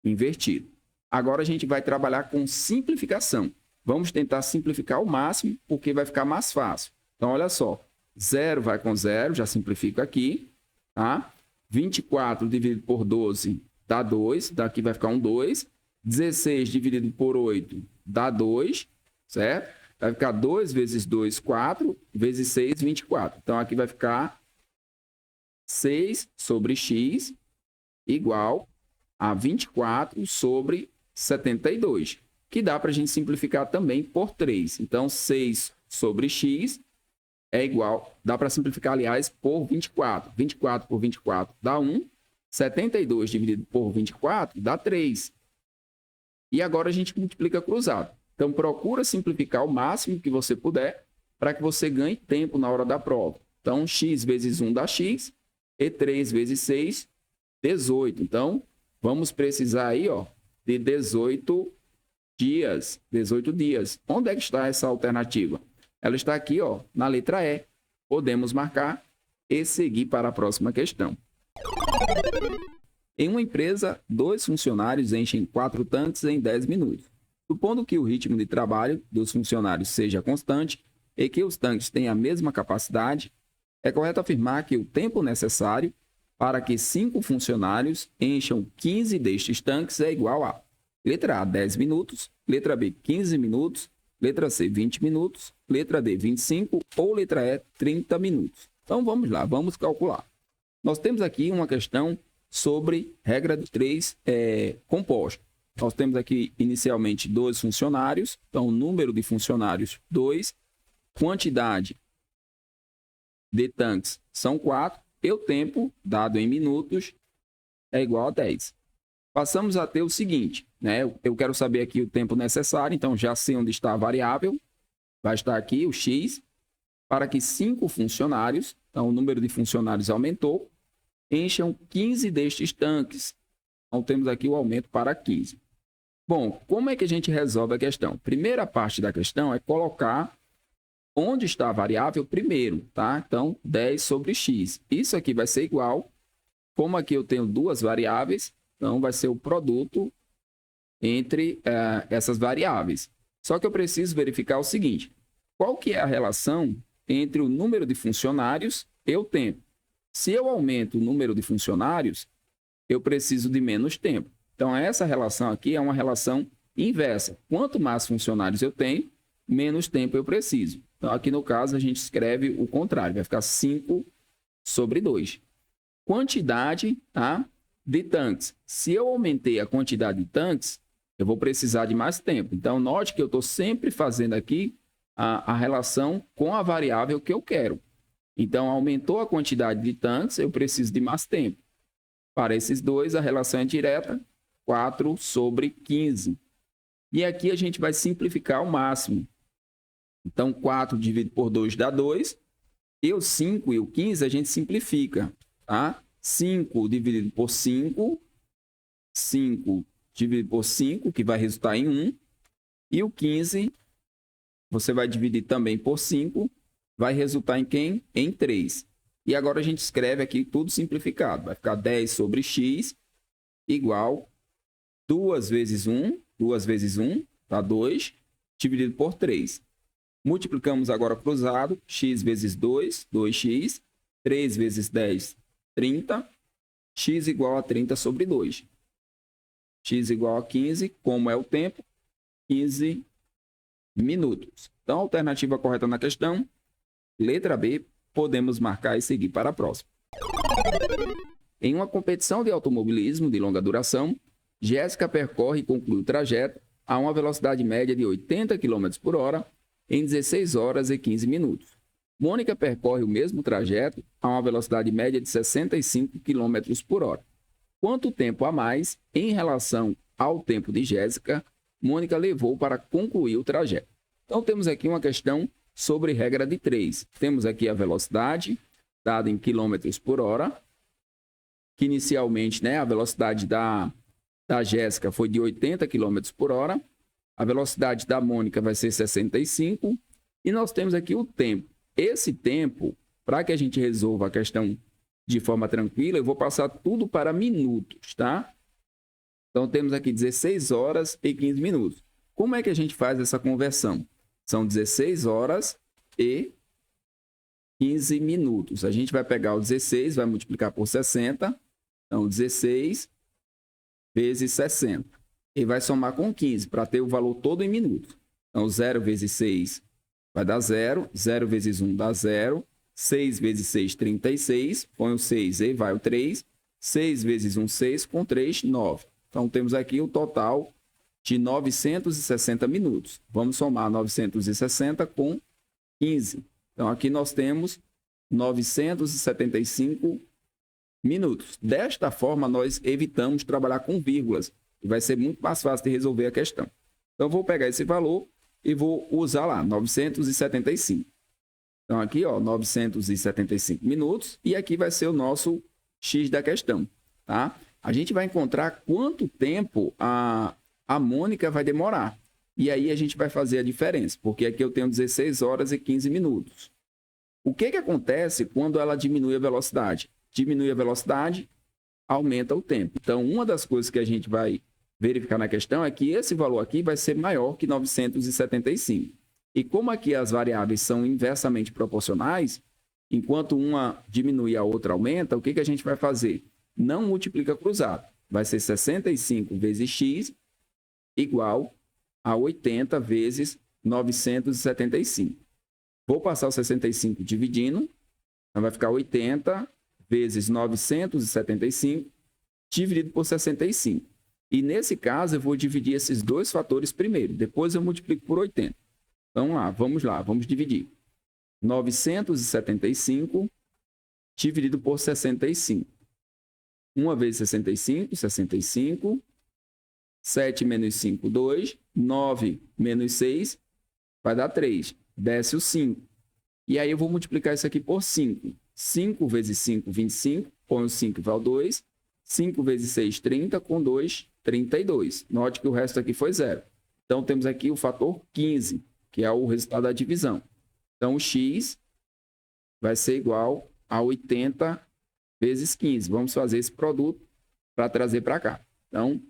invertido. Agora a gente vai trabalhar com simplificação. Vamos tentar simplificar ao máximo, porque vai ficar mais fácil. Então, olha só. 0 vai com 0, já simplifico aqui, tá? 24 dividido por 12 dá 2, daqui vai ficar um 2. 16 dividido por 8 dá 2, certo? Vai ficar 2 vezes 2, 4, vezes 6, 24. Então, aqui vai ficar 6 sobre x igual a 24 sobre 72, que dá para a gente simplificar também por 3. Então, 6 sobre x é igual, dá para simplificar, aliás, por 24. 24 por 24 dá 1. 72 dividido por 24 dá 3. E agora a gente multiplica cruzado. Então, procura simplificar o máximo que você puder para que você ganhe tempo na hora da prova. Então, x vezes 1 dá x, e 3 vezes 6, 18. Então, vamos precisar aí, ó, de 18 dias. 18 dias. Onde é que está essa alternativa? Ela está aqui, ó, na letra E. Podemos marcar e seguir para a próxima questão. Em uma empresa, 2 funcionários enchem 4 tanques em 10 minutos. Supondo que o ritmo de trabalho dos funcionários seja constante e que os tanques tenham a mesma capacidade, é correto afirmar que o tempo necessário para que 5 funcionários encham 15 destes tanques é igual a letra A, 10 minutos, letra B, 15 minutos, letra C, 20 minutos, letra D, 25 ou letra E, 30 minutos. Então, vamos lá, vamos calcular. Nós temos aqui uma questão sobre regra de 3 composto. Nós temos aqui inicialmente 2 funcionários, então o número de funcionários 2, quantidade de tanques são 4, e o tempo dado em minutos é igual a 10. Passamos a ter o seguinte, né? Eu quero saber aqui o tempo necessário, então já sei onde está a variável, vai estar aqui o x, para que 5 funcionários, então o número de funcionários aumentou, encham 15 destes tanques. Então temos aqui o aumento para 15. Bom, como é que a gente resolve a questão? Primeira parte da questão é colocar onde está a variável primeiro, tá? Então, 10 sobre x. Isso aqui vai ser igual, como aqui eu tenho 2 variáveis, então vai ser o produto entre essas variáveis. Só que eu preciso verificar o seguinte, qual que é a relação entre o número de funcionários e o tempo? Se eu aumento o número de funcionários, eu preciso de menos tempo. Então, essa relação aqui é uma relação inversa. Quanto mais funcionários eu tenho, menos tempo eu preciso. Então, aqui no caso, a gente escreve o contrário. Vai ficar 5 sobre 2. Quantidade, tá, de tanques. Se eu aumentei a quantidade de tanques, eu vou precisar de mais tempo. Então, note que eu estou sempre fazendo aqui a relação com a variável que eu quero. Então, aumentou a quantidade de tanques, eu preciso de mais tempo. Para esses dois, a relação é direta, 4 sobre 15. E aqui a gente vai simplificar ao máximo. Então, 4 dividido por 2 dá 2. E o 5 e o 15 a gente simplifica, tá? 5 dividido por 5. 5 dividido por 5, que vai resultar em 1. E o 15, você vai dividir também por 5, vai resultar em quem? Em 3. E agora a gente escreve aqui tudo simplificado. Vai ficar 10 sobre x igual 2 vezes 1. 2 vezes 1 dá 2, dividido por 3. Multiplicamos agora cruzado. X vezes 2, 2x. 3 vezes 10, 30. X igual a 30 sobre 2. X igual a 15, como é o tempo? 15 minutos. Então, a alternativa correta na questão, letra B, podemos marcar e seguir para a próxima. Em uma competição de automobilismo de longa duração, Jéssica percorre e conclui o trajeto a uma velocidade média de 80 km por hora em 16 horas e 15 minutos. Mônica percorre o mesmo trajeto a uma velocidade média de 65 km por hora. Quanto tempo a mais, em relação ao tempo de Jéssica, Mônica levou para concluir o trajeto? Então, temos aqui uma questão sobre regra de 3. Temos aqui a velocidade, dada em quilômetros por hora, que inicialmente, né, a velocidade da Jéssica foi de 80 km por hora. A velocidade da Mônica vai ser 65. E nós temos aqui o tempo. Esse tempo, para que a gente resolva a questão de forma tranquila, eu vou passar tudo para minutos, tá? Então, temos aqui 16 horas e 15 minutos. Como é que a gente faz essa conversão? São 16 horas e 15 minutos. A gente vai pegar o 16, vai multiplicar por 60. Então, 16 vezes 60. E vai somar com 15, para ter o valor todo em minutos. Então, 0 vezes 6 vai dar 0. 0 vezes 1 dá 0. 6 vezes 6, 36. Põe o 6 e vai o 3. 6 vezes 1, 6. Com 3, 9. Então, temos aqui o total de 960 minutos. Vamos somar 960 com 15. Então, aqui nós temos 975 minutos. Desta forma, nós evitamos trabalhar com vírgulas. E vai ser muito mais fácil de resolver a questão. Então, vou pegar esse valor e vou usar lá, 975. Então, aqui, ó, 975 minutos. E aqui vai ser o nosso X da questão, tá? A gente vai encontrar quanto tempo a Mônica vai demorar. E aí a gente vai fazer a diferença, porque aqui eu tenho 16 horas e 15 minutos. O que acontece quando ela diminui a velocidade? Diminui a velocidade, aumenta o tempo. Então, uma das coisas que a gente vai verificar na questão é que esse valor aqui vai ser maior que 975. E como aqui as variáveis são inversamente proporcionais, enquanto uma diminui e a outra aumenta, o que a gente vai fazer? Não multiplica cruzado. Vai ser 65 vezes x igual a 80 vezes 975. Vou passar o 65 dividindo, então vai ficar 80 vezes 975 dividido por 65. E nesse caso eu vou dividir esses dois fatores primeiro, depois eu multiplico por 80. Então vamos lá, vamos dividir. 975 dividido por 65. 1 vezes 65, 65. 7 menos 5, 2. 9 menos 6 vai dar 3. Desce o 5. E aí eu vou multiplicar isso aqui por 5. 5 vezes 5, 25. Põe o 5 e vai ao 2. 5 vezes 6, 30. Com 2, 32. Note que o resto aqui foi 0. Então, temos aqui o fator 15, que é o resultado da divisão. Então, o x vai ser igual a 80 vezes 15. Vamos fazer esse produto para trazer para cá. Então,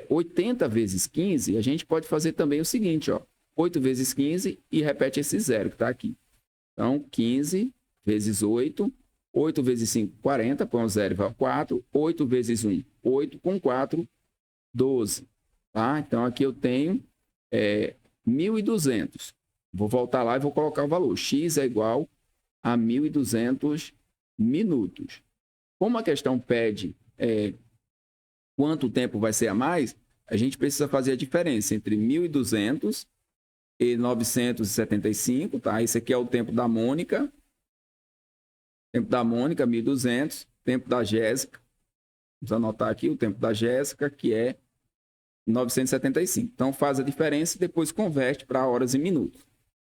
80 vezes 15, a gente pode fazer também o seguinte, ó, 8 vezes 15 e repete esse 0 que está aqui. Então, 15 vezes 8, 8 vezes 5, 40, põe o 0 e vai ao 4, 8 vezes 1, 8, com 4, 12. Tá? Então, aqui eu tenho 1.200. Vou voltar lá e vou colocar o valor. X é igual a 1.200 minutos. Como a questão pede quanto tempo vai ser a mais, a gente precisa fazer a diferença entre 1.200 e 975, tá? Esse aqui é o tempo da Mônica. Tempo da Mônica, 1.200. Tempo da Jéssica. Vamos anotar aqui o tempo da Jéssica, que é 975. Então, faz a diferença e depois converte para horas e minutos.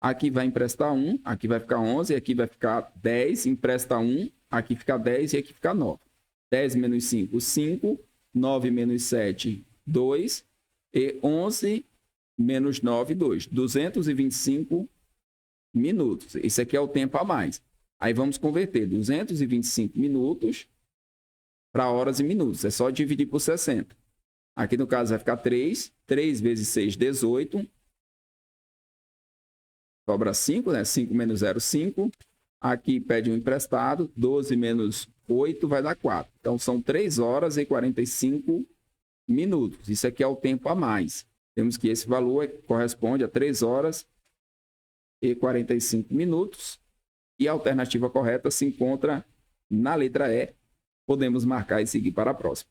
Aqui vai emprestar 1, aqui vai ficar 11, aqui vai ficar 10, empresta 1, aqui fica 10 e aqui fica 9. 10 menos 5, 5. 9 menos 7, 2. E 11 menos 9, 2. 225 minutos. Esse aqui é o tempo a mais. Aí vamos converter 225 minutos para horas e minutos. É só dividir por 60. Aqui no caso vai ficar 3. 3 vezes 6, 18. Sobra 5, né? 5 menos 0, 5. Aqui pede um emprestado. 12 menos 8 vai dar 4. Então, são 3 horas e 45 minutos. Isso aqui é o tempo a mais. Temos que esse valor corresponde a 3 horas e 45 minutos. E a alternativa correta se encontra na letra E. Podemos marcar e seguir para a próxima.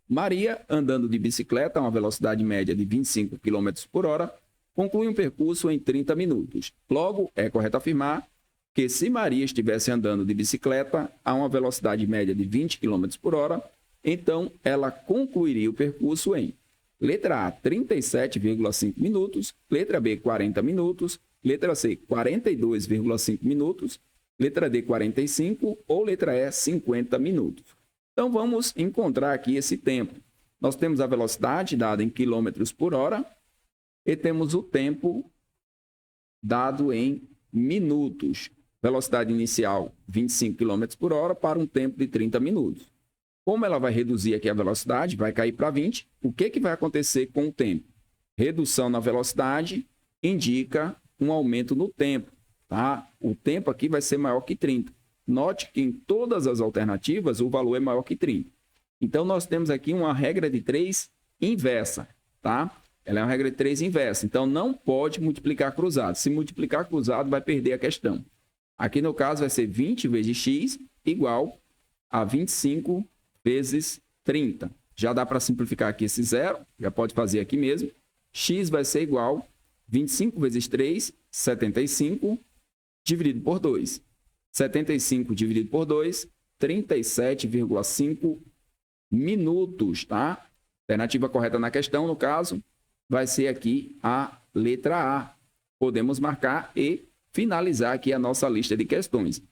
Maria, andando de bicicleta a uma velocidade média de 25 km por hora, conclui um percurso em 30 minutos. Logo, é correto afirmar que se Maria estivesse andando de bicicleta a uma velocidade média de 20 km por hora, então ela concluiria o percurso em letra A, 37,5 minutos, letra B, 40 minutos, letra C, 42,5 minutos, letra D, 45 ou letra E, 50 minutos. Então, vamos encontrar aqui esse tempo. Nós temos a velocidade dada em quilômetros por hora e temos o tempo dado em minutos. Velocidade inicial 25 km por hora para um tempo de 30 minutos. Como ela vai reduzir aqui a velocidade, vai cair para 20, o que vai acontecer com o tempo? Redução na velocidade indica um aumento no tempo, tá? O tempo aqui vai ser maior que 30. Note que em todas as alternativas o valor é maior que 30. Então, nós temos aqui uma regra de 3 inversa, tá? Ela é uma regra de 3 inversa. Então, não pode multiplicar cruzado. Se multiplicar cruzado, vai perder a questão. Aqui, no caso, vai ser 20 vezes x igual a 25 vezes 30. Já dá para simplificar aqui esse zero, já pode fazer aqui mesmo. X vai ser igual a 25 vezes 3, 75, dividido por 2. 75 dividido por 2, 37,5 minutos, tá? Alternativa correta na questão, no caso, vai ser aqui a letra A. Podemos marcar e finalizar aqui a nossa lista de questões.